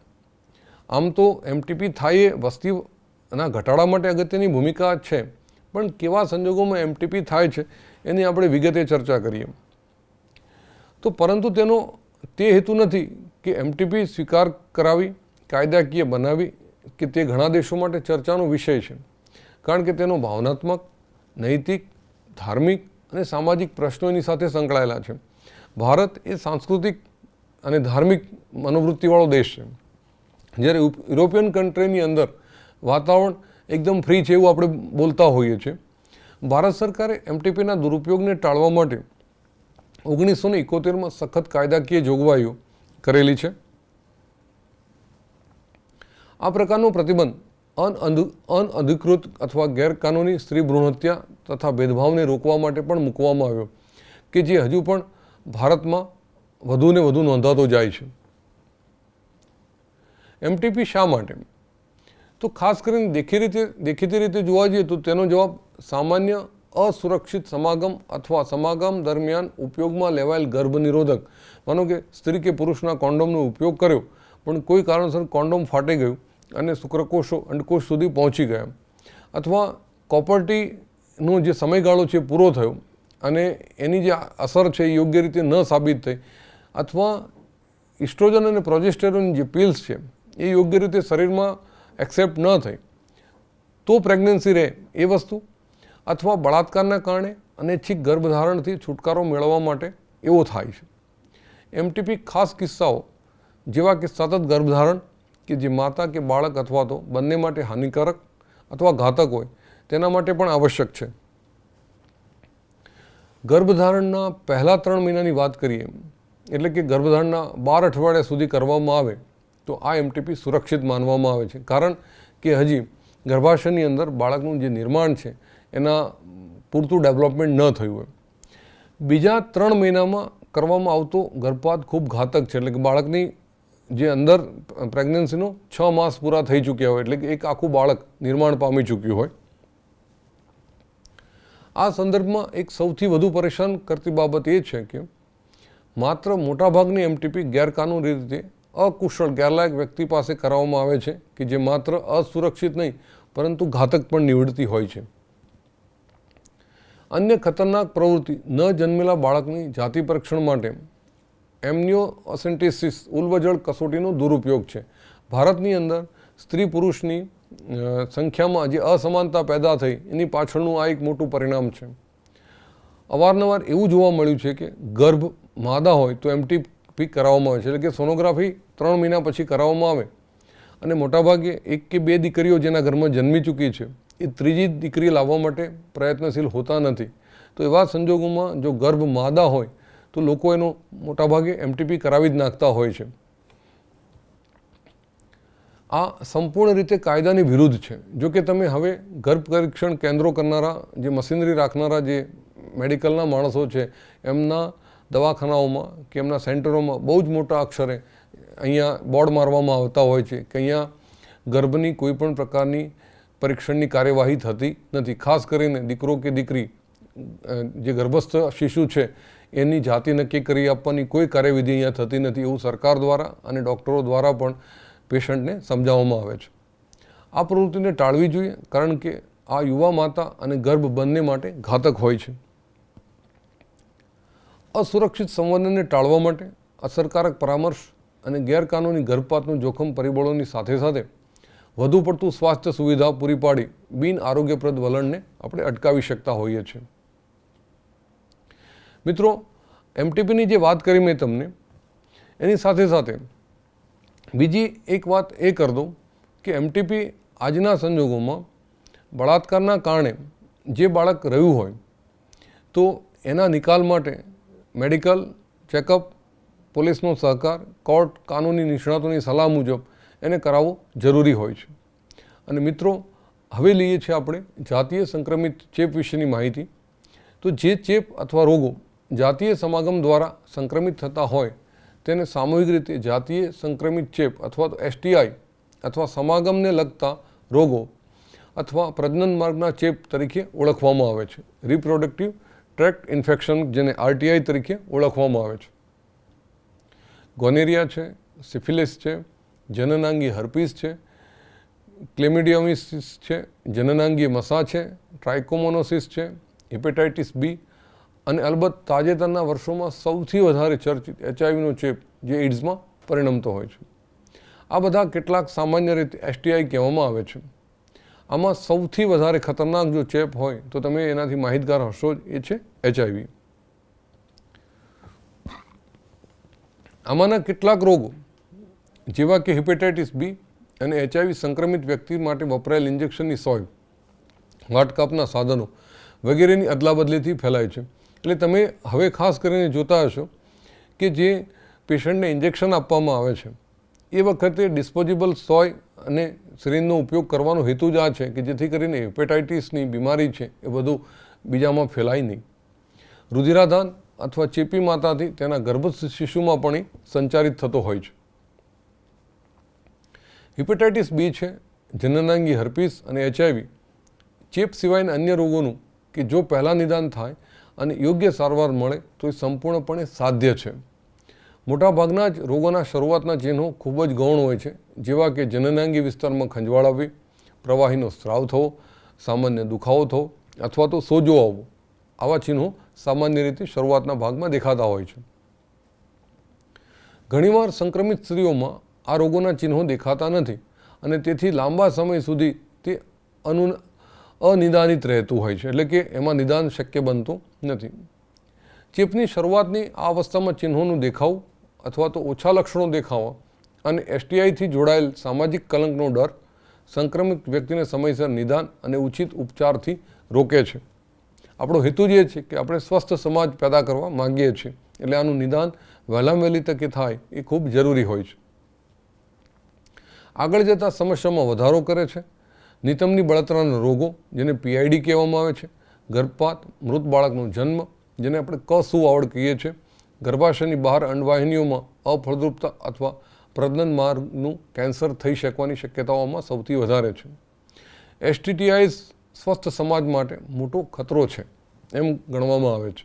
આમ તો MTP થાય એ વસ્તીના ઘટાડા માટે અગત્યની ભૂમિકા છે, પણ કેવા સંજોગોમાં MTP થાય છે એની આપણે વિગતે ચર્ચા કરીએ તો પરંતુ તેનો તે હેતુ નથી કે MTP સ્વીકાર કરાવી, કાયદાકીય બનાવી કે તે ઘણા દેશો માટે ચર્ચાનો વિષય છે, કારણ કે તેનો ભાવનાત્મક, નૈતિક, ધાર્મિક અને સામાજિક પ્રશ્નો એની સાથે સંકળાયેલા છે. ભારત એ સાંસ્કૃતિક અને ધાર્મિક મનોવૃત્તિવાળો દેશ છે, જ્યારે યુરોપિયન કન્ટ્રીની અંદર વાતાવરણ એકદમ ફ્રી છે એવું આપણે બોલતા હોઈએ છીએ. ભારત સરકારે MTPના દુરુપયોગને ટાળવા માટે 1971માં સખત કાયદાકીય જોગવાઈઓ કરેલી છે. આ પ્રકારનો પ્રતિબંધ અનઅધિકૃત અથવા ગેરકાનૂની સ્ત્રી ભ્રૂણ હત્યા તથા ભેદભાવને રોકવા માટે પણ મૂકવામાં આવ્યો, કે જે હજુ પણ ભારતમાં વધુને વધુ નોંધાતો જાય છે. MTP શા માટે? તો ખાસ કરીને દેખીતી રીતે જોવા જઈએ તો તેનો જવાબ સામાન્ય અસુરક્ષિત સમાગમ અથવા સમાગમ દરમિયાન ઉપયોગમાં લેવાયેલ ગર્ભ નિરોધક, માનો કે સ્ત્રી કે પુરુષના કોન્ડોમનો ઉપયોગ કર્યો પણ કોઈ કારણસર કોન્ડોમ ફાટી ગયું અને શુક્રકોષો અંડકોષ સુધી પહોંચી ગયા, અથવા કોપર્ટીનો જે સમયગાળો છે પૂરો થયો અને એની જે અસર છે એ યોગ્ય રીતે ન સાબિત થઈ, અથવા ઇસ્ટ્રોજન અને પ્રોજેસ્ટેરોન જે પિલ્સ છે એ યોગ્ય રીતે શરીરમાં એક્સેપ્ટ ન થઈ તો પ્રેગ્નન્સી રહે એ વસ્તુ, અથવા બળાત્કારના કારણે અનૈચ્છિક ગર્ભધારણથી છુટકારો મેળવવા માટે એવો થાય છે. MTP ખાસ કિસ્સાઓ જેવા કે સતત ગર્ભધારણ કે જે માતા કે બાળક અથવા તો બંને માટે હાનિકારક અથવા ઘાતક હોય તેના માટે પણ આવશ્યક છે. ગર્ભધારણના પહેલા 3 મહિનાની વાત કરીએ, એટલે કે ગર્ભધારણના 12 અઠવાડિયા સુધી કરવામાં આવે તો આ MTP સુરક્ષિત માનવામાં આવે છે, કારણ કે હજી ગર્ભાશયની અંદર બાળકનું જે નિર્માણ છે એના પૂરતું ડેવલપમેન્ટ ન થયું હોય. બીજા 3 મહિનામાં કરવામાં આવતો ગર્ભપાત ખૂબ ઘાતક છે, એટલે કે બાળકની જે અંદર પ્રેગ્નન્સીનો 6 માસ પૂરા થઈ ચૂક્યા હોય, એટલે કે એક આખું બાળક નિર્માણ પામી ચૂક્યું હોય. આ સંદર્ભમાં એક સૌથી વધુ પરેશાન કરતી બાબત એ છે કે માત્ર મોટાભાગની MTP ગેરકાનૂની રીતે અકુશળ ગેરલાયક વ્યક્તિ પાસે કરાવવામાં આવે છે, કે જે માત્ર અસુરક્ષિત નહીં પરંતુ ઘાતક પણ નીવડતી હોય છે. અન્ય ખતરનાક પ્રવૃત્તિ ન જન્મેલા બાળકની જાતિ પરીક્ષણ માટે એમ્નિયોસેન્ટેસિસ ઉલ્વજળ કસોટીનો દુરુપયોગ છે. ભારતની અંદર સ્ત્રી પુરુષની સંખ્યામાં જે અસમાનતા પેદા થઈ એની પાછળનું આ એક મોટું પરિણામ છે. અવારનવાર એવું જોવા મળ્યું છે કે ગર્ભ માદા હોય તો MTP કરાવવામાં આવે છે, એટલે કે સોનોગ્રાફી 3 મહિના પછી કરાવવામાં આવે અને મોટાભાગે 1 કે 2 દીકરીઓ જેના ઘરમાં જન્મી ચૂકી છે એ ત્રીજી દીકરી લાવવા માટે પ્રયત્નશીલ હોતા નથી. તો એવા સંજોગોમાં જો ગર્ભ માદા હોય તો લોકો એનો મોટાભાગે MTP કરાવી જ નાખતા હોય છે. આ સંપૂર્ણ રીતે કાયદાની વિરુદ્ધ છે. જો કે તમે હવે ગર્ભ પરીક્ષણ કેન્દ્રો કરનારા, જે મશીનરી રાખનારા જે મેડિકલના માણસો છે, એમના દવાખાનાઓમાં કે એમના સેન્ટરોમાં બહુ જ મોટા અક્ષરે અહીંયા બોર્ડ મારવામાં આવતા હોય છે કે અહીંયા ગર્ભની કોઈ પણ પ્રકારની પરીક્ષણની કાર્યવાહી થતી નથી. ખાસ કરીને દીકરો કે દીકરી, જે ગર્ભસ્થ શિશુ છે એની જાતિ નક્કી કરી આપવાની કોઈ કાર્યવિધિ અહીંયા થતી નથી, એવું સરકાર દ્વારા અને ડૉક્ટરો દ્વારા પણ પેશન્ટને સમજાવવામાં આવે છે. આ પ્રવૃત્તિને ટાળવી જોઈએ, કારણ કે આ યુવા માતા અને ગર્ભ બંને માટે ઘાતક હોય છે. અસુરક્ષિત સંવર્ધનને ટાળવા માટે અસરકારક પરામર્શ અને ગેરકાનૂની ગર્ભપાતનું જોખમ પરિબળોની સાથે સાથે વધુ પડતું સ્વાસ્થ્ય સુવિધા પૂરી પાડી બિન આરોગ્યપ્રદ વલણને આપણે અટકાવી શકતા હોઈએ છીએ. મિત્રો, MTPની જે વાત કરી મેં તમને, એની સાથે સાથે બીજી એક વાત એ કરી દઉં કે MTP આજના સંજોગોમાં બળાત્કારના કારણે જે બાળક રહ્યું હોય તો એના નિકાલ માટે મેડિકલ ચેકઅપ, પોલીસનો સહકાર, કોર્ટ, કાનૂની નિષ્ણાતોની સલાહ મુજબ એને કરાવવો જરૂરી હોય છે. અને મિત્રો, હવે લઈએ છીએ આપણે જાતીય સંક્રમિત ચેપ વિશેની માહિતી. તો જે ચેપ અથવા રોગો જાતીય સમાગમ દ્વારા સંક્રમિત થતા હોય તેને સામૂહિક રીતે જાતીય સંક્રમિત ચેપ અથવા તો STI અથવા સમાગમને લગતા રોગો અથવા પ્રજનન માર્ગના ચેપ તરીકે ઓળખવામાં આવે છે. રિપ્રોડક્ટિવ ટ્રેક્ટ ઇન્ફેક્શન, જેને RTI તરીકે ઓળખવામાં આવે છે. ગોનેરિયા છે, સિફિલિસ છે, જનનાંગીય હર્પીસ છે, ક્લેમિડિયોમિસિસ છે, જનનાંગીય મસા છે, ટ્રાઇકોમોનોસિસ છે, હિપેટાઇટિસ B અને અલબત્ત તાજેતરના વર્ષોમાં સૌથી વધારે ચર્ચિત HIV ચેપ, જે એઇડ્સમાં પરિણમતો હોય છે. આ બધા કેટલાક સામાન્ય રીતે STI કહેવામાં આવે છે. આમાં સૌથી વધારે ખતરનાક જો ચેપ હોય તો તમે એનાથી માહિતગાર હશો જ, એ છે HIV. આમાંના કેટલાક રોગો જેવા કે હિપેટાઇટિસ B અને HIV સંક્રમિત વ્યક્તિ માટે વપરાયેલ ઇન્જેક્શનની સોય, વાટકાપના સાધનો વગેરેની અદલાબદલીથી ફેલાય છે. એટલે તમે હવે ખાસ કરીને જોતા હશો કે જે પેશન્ટને ઇન્જેક્શન આપવામાં આવે છે એ વખતે ડિસ્પોઝેબલ સોય અને સિરિંજનો ઉપયોગ કરવાનો હેતુ જ આ છે કે જેથી કરીને હિપેટાઇટિસની બીમારી છે એ બધું બીજામાં ફેલાય નહીં. રુધિરાદાન અથવા ચેપી માતાથી તેના ગર્ભસ્થ શિશુમાં પણ એ સંચારિત થતો હોય છે. હિપેટાઇટિસ B છે, જનનાંગી હર્પીસ અને HIV ચેપ સિવાયના અન્ય રોગોનું કે જો પહેલાં નિદાન થાય અને યોગ્ય સારવાર મળે તો એ સંપૂર્ણપણે સાધ્ય છે. મોટાભાગના જ રોગોના શરૂઆતના ચિહ્નો ખૂબ જ ગૌણ હોય છે, જેવા કે જનનાંગી વિસ્તારમાં ખંજવાળ આવવી, પ્રવાહીનો સ્ત્રાવ થવો, સામાન્ય દુખાવો થવો અથવા તો સોજો આવવો. આવા ચિહ્નો સામાન્ય રીતે શરૂઆતના ભાગમાં દેખાતા હોય છે. ઘણીવાર સંક્રમિત સ્ત્રીઓમાં આ રોગોના ચિહ્નો દેખાતા નથી અને તેથી લાંબા સમય સુધી તે અનિદાનિત રહેતું હોય છે, એટલે કે એમાં નિદાન શક્ય બનતું નથી. ચેપની શરૂઆતની આ અવસ્થામાં ચિહ્નોનું દેખાવું અથવા તો ઓછા લક્ષણો દેખાવા અને STIથી જોડાયેલ સામાજિક કલંકનો ડર સંક્રમિત વ્યક્તિને સમયસર નિદાન અને ઉચિત ઉપચારથી રોકે છે. આપણો હેતુ જ એ છે કે આપણે સ્વસ્થ સમાજ પેદા કરવા માગીએ છીએ, એટલે આનું નિદાન વહેલામાં વહેલી તકે થાય એ ખૂબ જરૂરી હોય છે. આગળ જતા સમસ્યામાં વધારો કરે છે નિતંબની બળતરાના રોગો, જેને PID કહેવામાં આવે છે, ગર્ભપાત, મૃત બાળકનો જન્મ, જેને આપણે કસુવાવડ કહીએ છીએ, ગર્ભાશયની બહાર અંડવાહિનીઓમાં અફળદ્રુપતા અથવા પ્રજનન માર્ગનું કેન્સર થઈ શકવાની શક્યતાઓમાં સૌથી વધારે છે. STIs સ્વસ્થ સમાજ માટે મોટો ખતરો છે એમ ગણવામાં આવે છે.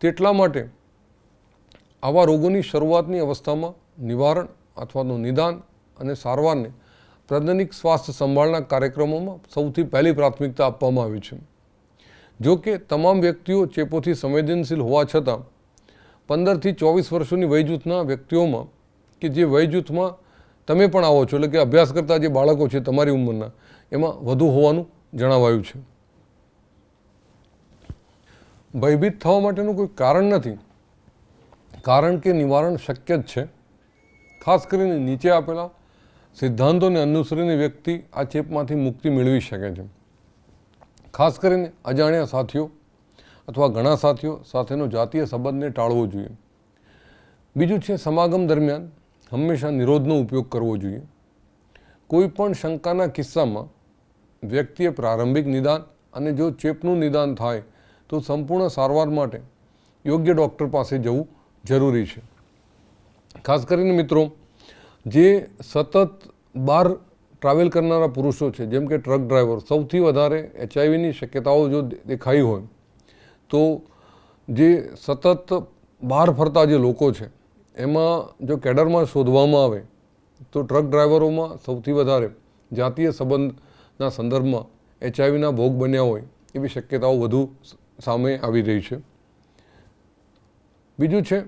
તેટલા માટે આવા રોગોની શરૂઆતની અવસ્થામાં નિવારણ અથવા તો નિદાન અને સારવારને પ્રજનનિક સ્વાસ્થ્ય સંભાળના કાર્યક્રમોમાં સૌથી પહેલી પ્રાથમિકતા આપવામાં આવી છે. જો કે તમામ વ્યક્તિઓ ચેપોથી સંવેદનશીલ હોવા છતાં 15થી 24 વર્ષોની વયજૂથના વ્યક્તિઓમાં કે જે વયજૂથમાં તમે પણ આવો છો, એટલે કે અભ્યાસ કરતા જે બાળકો છે તમારી ઉંમરના, એમાં વધુ હોવાનું જણાવાયું છે. ભયભીત થવા માટેનું કોઈ કારણ નથી, કારણ કે નિવારણ શક્ય જ છે. ખાસ કરીને નીચે આપેલા સિદ્ધાંતોને અનુસરીને વ્યક્તિ આ ચેપમાંથી મુક્તિ મેળવી શકે છે. ખાસ કરીને અજાણ્યા સાથીઓ અથવા ઘણા સાથીઓ સાથેનો જાતીય સંબંધને ટાળવો જોઈએ. બીજું છે સમાગમ દરમિયાન હંમેશા નિરોધનો ઉપયોગ કરવો જોઈએ. કોઈ પણ શંકાના કિસ્સામાં વ્યક્તિએ પ્રારંભિક નિદાન અને જો ચેપનું નિદાન થાય તો સંપૂર્ણ સારવાર માટે યોગ્ય ડૉક્ટર પાસે જવું જરૂરી છે. ખાસ કરીને મિત્રો, જે સતત બહાર ટ્રાવેલ કરનારા પુરુષો છે, જેમ કે ટ્રક ડ્રાઈવર, સૌથી વધારે HIV શક્યતાઓ જો દેખાઈ હોય તો જે સતત બહાર ફરતા જે લોકો છે એમાં જો કેડરમાં શોધવામાં આવે તો ટ્રક ડ્રાઈવરોમાં સૌથી વધારે જાતીય સંબંધના સંદર્ભમાં HIV ભોગ બન્યા હોય એવી શક્યતાઓ વધુ સામે આવી રહી છે. બીજું છે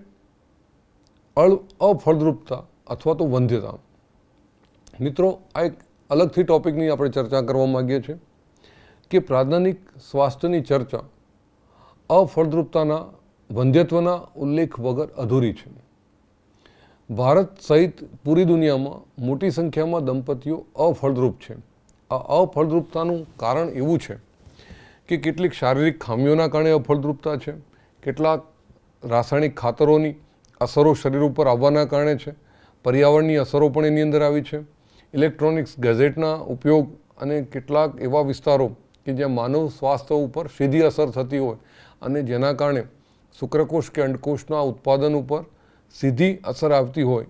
અફળદ્રુપતા અથવા તો વંધ્યતા. મિત્રો, આ એક અલગથી ટોપિકની આપણે ચર્ચા કરવા માગીએ છીએ કે પ્રાથમિક સ્વાસ્થ્યની ચર્ચા અફળદ્રુપતાના વંધ્યત્વના ઉલ્લેખ વગર અધૂરી છે. ભારત સહિત પૂરી દુનિયામાં મોટી સંખ્યામાં દંપતીઓ અફળદ્રુપ છે. આ અફળદ્રુપતાનું કારણ એવું છે કે કેટલીક શારીરિક ખામીઓના કારણે અફળદ્રુપતા છે, કેટલાક રાસાયણિક ખાતરોની અસરો શરીર ઉપર આવવાના કારણે છે, પર્યાવરણની અસરો પણ એની અંદર આવી છે, ઇલેક્ટ્રોનિક્સ ગેજેટના ઉપયોગ અને કેટલાક એવા વિસ્તારો કે જ્યાં માનવ સ્વાસ્થ્ય ઉપર સીધી અસર થતી હોય અને જેના કારણે શુક્રકોષ કે અંડકોષના ઉત્પાદન ઉપર સીધી અસર આવતી હોય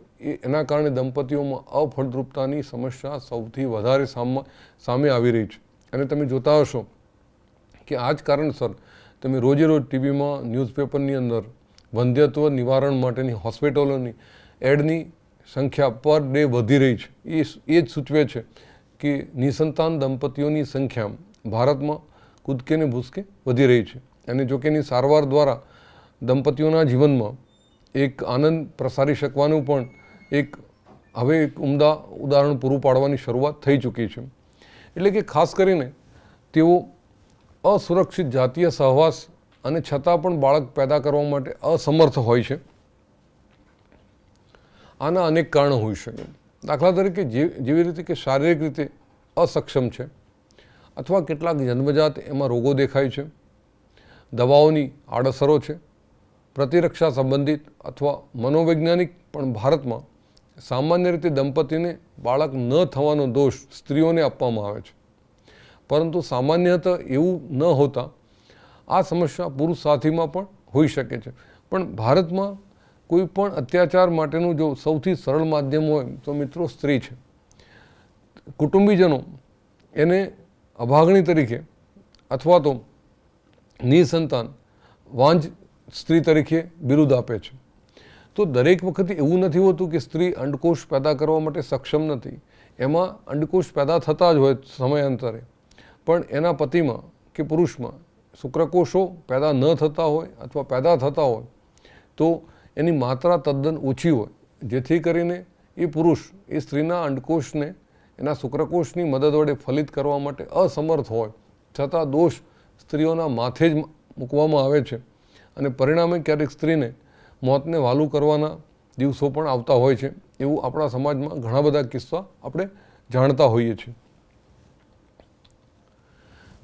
એના કારણે દંપતીઓમાં અફળદ્રુપતાની સમસ્યા સૌથી વધારે સામે આવી રહી છે. અને તમે જોતા હશો કે આ જ કારણસર તમે રોજે રોજ ટીવીમાં, ન્યૂઝપેપરની અંદર વંધ્યત્વ નિવારણ માટેની હોસ્પિટલોની એડની સંખ્યા પર ડે વધી રહી છે. એ જ સૂચવે છે કે નિસંતાન દંપતીઓની સંખ્યા ભારતમાં કૂદકે ને ભૂસકે વધી રહી છે. અને જો કે એની સારવાર દ્વારા દંપતીઓના જીવનમાં એક આનંદ પ્રસારી શકવાનું પણ હવે એક ઉમદા ઉદાહરણ પૂરું પાડવાની શરૂઆત થઈ ચૂકી છે. એટલે કે ખાસ કરીને તેઓ અસુરક્ષિત જાતીય સહવાસ અને છતાં પણ બાળક પેદા કરવા માટે અસમર્થ હોય છે. આના અનેક કારણો હોઈ શકે. દાખલા તરીકે જેવી રીતે કે શારીરિક રીતે અસક્ષમ છે અથવા કેટલાક જન્મજાત એમાં રોગો દેખાય છે, દવાઓની આડઅસરો છે, પ્રતિરક્ષા સંબંધિત અથવા મનોવૈજ્ઞાનિક. પણ ભારતમાં સામાન્ય રીતે દંપતીને બાળક ન થવાનો દોષ સ્ત્રીઓને આપવામાં આવે છે, પરંતુ સામાન્યતઃ એવું ન હોતા આ સમસ્યા પુરુષ સાથીમાં પણ હોઈ શકે છે. પણ ભારતમાં કોઈ પણ અત્યાચાર માટેનું જો સૌથી સરળ માધ્યમ હોય તો મિત્રો સ્ત્રી છે. કુટુંબીજનો એને અભાગણી તરીકે અથવા તો નિસંતાન વાંજ સ્ત્રી તરીકે બિરુદ આપે છે. તો દરેક વખતે એવું નથી હોતું કે સ્ત્રી અંડકોષ પેદા કરવા માટે સક્ષમ નથી. એમાં અંડકોષ પેદા થતા જ હોય સમયાંતરે, પણ એના પતિમાં કે પુરુષમાં શુક્રકોષો પેદા ન થતા હોય અથવા પેદા થતા હોય તો એની માત્રા તદ્દન ઓછી હોય, જેથી કરીને એ પુરુષ એ સ્ત્રીના અંડકોષને એના શુક્રકોષની મદદ વડે ફલિત કરવા માટે અસમર્થ હોય, છતાં દોષ સ્ત્રીઓના માથે જ મૂકવામાં આવે છે અને પરિણામે ક્યારેક સ્ત્રીને મોતને વહાલું કરવાના દિવસો પણ આવતા હોય છે. એવું આપણા સમાજમાં ઘણા બધા કિસ્સા આપણે જાણતા હોઈએ છીએ.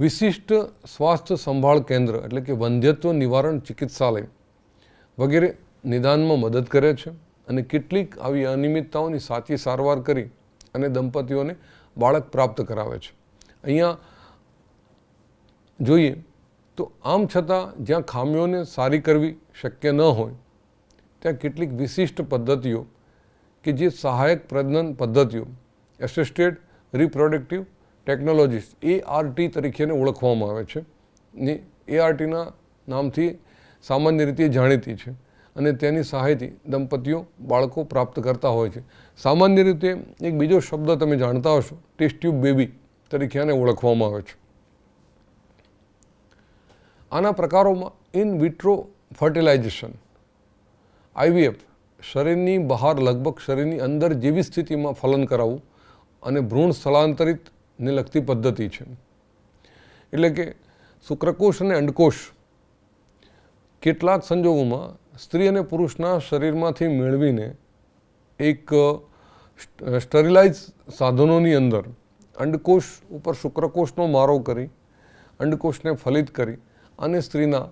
વિશિષ્ટ સ્વાસ્થ્ય સંભાળ કેન્દ્ર એટલે કે વંધ્યત્વ નિવારણ ચિકિત્સાલય વગેરે નિદાનમાં મદદ કરે છે અને કેટલીક આવી અનિયમિતતાઓની સાચી સારવાર કરી અને દંપતીઓને બાળક પ્રાપ્ત કરાવે છે. અહીંયા જોઈએ તો આમ છતાં જ્યાં ખામીઓને સારી કરવી શક્ય ન હોય ત્યાં કેટલીક વિશિષ્ટ પદ્ધતિઓ કે જે સહાયક પ્રજનન પદ્ધતિઓ એસિસ્ટેડ રિપ્રોડક્ટિવ ટેકનોલોજીસ ART તરીકેને ઓળખવામાં આવે છે. ને ARTના નામથી સામાન્ય રીતે જાણીતી છે અને તેની સહાયથી દંપતીઓ બાળકો પ્રાપ્ત કરતા હોય છે. સામાન્ય રીતે એક બીજો શબ્દ તમે જાણતા હશો, ટેસ્ટ ટ્યુબ બેબી તરીકે આને ઓળખવામાં આવે છે. આના પ્રકારોમાં ઇન વિટ્રો ફર્ટિલાઇઝેશન, IVF, શરીરની બહાર લગભગ શરીરની અંદર જેવી સ્થિતિમાં ફલન કરાવવું અને ભ્રૂણ સ્થળાંતરિતને લગતી પદ્ધતિ છે. એટલે કે શુક્રકોષ અને અંડકોષ કેટલાક સંજોગોમાં સ્ત્રી અને પુરુષના શરીરમાંથી મેળવીને એક સ્ટરીલાઇઝ સાધનોની અંદર અંડકોષ ઉપર શુક્રકોષનો મારો કરી અંડકોષને ફલિત કરી અને સ્ત્રીના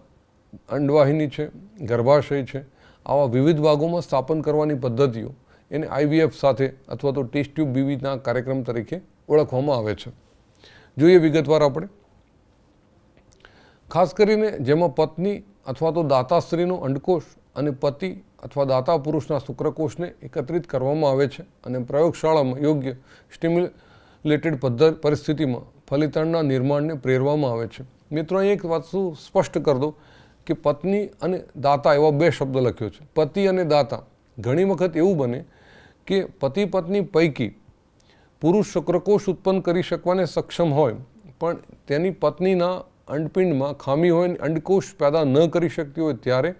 અંડવાહિની છે, ગર્ભાશય છે, આવા વિવિધ ભાગોમાં સ્થાપન કરવાની પદ્ધતિઓ એને IVF સાથે અથવા તો ટેસ્ટ ટ્યુબ બીવીના કાર્યક્રમ તરીકે ઓળખવામાં આવે છે. જોઈએ વિગતવાર આપણે. ખાસ કરીને જેમાં પત્ની અથવા તો દાતા સ્ત્રીનો અંડકોષ અને પતિ અથવા દાતા પુરુષના શુક્રકોષને એકત્રિત કરવામાં આવે છે અને પ્રયોગશાળામાં યોગ્ય સ્ટિમ્યુલેટેડ પરિસ્થિતિમાં ફલિતાંડના નિર્માણને પ્રેરવામાં આવે છે. મિત્રો, અહીં એક વાત સ્પષ્ટ કરી દો કે પત્ની અને દાતા એવા બે શબ્દ લખ્યો છે. પતિ અને દાતા. ઘણી વખત એવું બને કે પતિ પત્ની પૈકી પુરુષ શુક્રકોષ ઉત્પન્ન કરી શકવાને સક્ષમ હોય પણ તેની પત્નીના અંડપિંડમાં ખામી હોય અને અંડકોષ પેદા ન કરી શકતી હોય ત્યારે,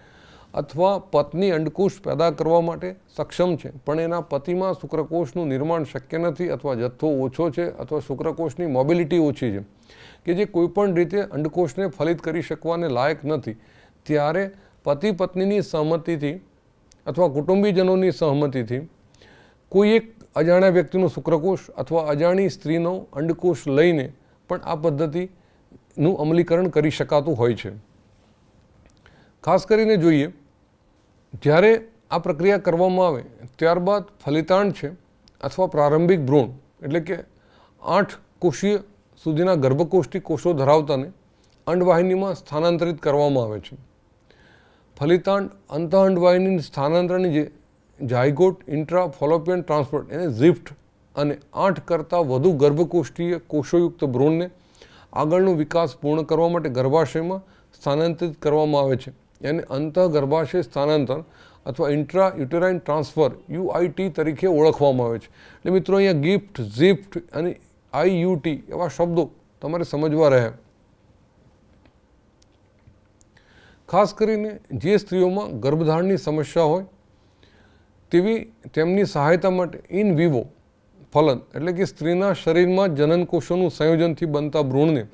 અથવા પત્ની અંડકોષ પેદા કરવા માટે સક્ષમ છે પણ એના પતિમાં શુક્રકોષનું નિર્માણ શક્ય નથી, અથવા જથ્થો ઓછો છે, અથવા શુક્રકોષની મોબિલિટી ઓછી છે કે જે કોઈપણ રીતે અંડકોષને ફલિત કરી શકવાને લાયક નથી, ત્યારે પતિ પત્નીની સહમતિથી અથવા કુટુંબીજનોની સહમતિથી કોઈ એક અજાણ્યા વ્યક્તિનો શુક્રકોષ અથવા અજાણી સ્ત્રીનો અંડકોષ લઈને પણ આ પદ્ધતિનું અમલીકરણ કરી શકાતું હોય છે. ખાસ કરીને જોઈએ, જ્યારે આ પ્રક્રિયા કરવામાં આવે ત્યારબાદ ફલિતાંડ છે અથવા પ્રારંભિક ભ્રૂણ એટલે કે 8 કોષીય સુધીના ગર્ભકોષ્ઠી કોષો ધરાવતાને અંડવાહિનીમાં સ્થાનાંતરિત કરવામાં આવે છે. ફલિતાંડ અંતઃઅંડવાહિની સ્થાનાંતરણની જે ઝાયગોટ ઇન્ટ્રા ફોલોપિયન ટ્રાન્સફર એને ઝિફ્ટ અને 8 કરતાં વધુ ગર્ભકોષ્ઠીય કોષોયુક્ત ભ્રૂણને આગળનો વિકાસ પૂર્ણ કરવા માટે ગર્ભાશયમાં સ્થાનાંતરિત કરવામાં આવે છે. એને અંતઃગર્ભાશય સ્થાનાંતરણ અથવા ઇન્ટ્રા યુટેરાઇન ટ્રાન્સફર UIT તરીકે ઓળખવામાં આવે છે. એટલે મિત્રો, અહીંયા ગિફ્ટ, ઝિફ્ટ અને IUT એવા શબ્દો તમારે સમજવા રહે. ખાસ કરીને જે સ્ત્રીઓમાં ગર્ભધારણની સમસ્યા હોય તેમની સહાયતા માટે ઇન વિવો ફલન એટલે કે સ્ત્રીના શરીરમાં જનન કોષોનું સંયોજનથી બનતા ભ્રૂણને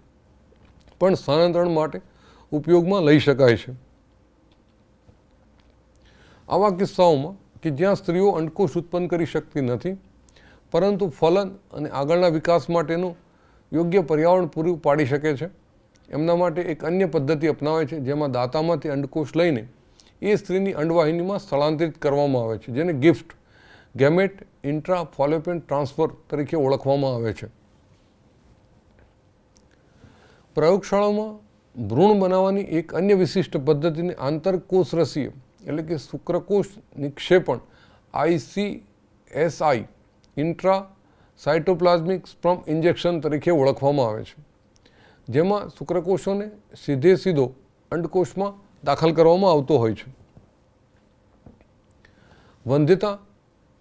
પણ સ્થાનાંતરણ માટે ઉપયોગમાં લઈ શકાય છે. આવા કિસ્સાઓમાં કે જ્યાં સ્ત્રીઓ અંડકોષ ઉત્પન્ન કરી શકતી નથી પરંતુ ફલન અને આગળના વિકાસ માટેનું યોગ્ય પર્યાવરણ પૂરું પાડી શકે છે, એમના માટે એક અન્ય પદ્ધતિ અપનાવે છે જેમાં દાતામાંથી અંડકોષ લઈને એ સ્ત્રીની અંડવાહિનીમાં સ્થળાંતરિત કરવામાં આવે છે, જેને ગિફ્ટ ગેમેટ ઇન્ટ્રા ફોલોપિયન ટ્રાન્સફર તરીકે ઓળખવામાં આવે છે. પ્રયોગશાળામાં ભ્રૂણ બનાવવાની એક અન્ય વિશિષ્ટ પદ્ધતિને આંતરકોષરસીય એટલે કે શુક્રકોષ નિક્ષેપણ ICSI intra cytoplasmic sperm injection તરીકે ઓળખવામાં આવે છે, જેમાં શુક્રકોષોને સીધો અંડકોષમાં દાખલ કરવામાં આવતો હોય છે. વંધ્યતા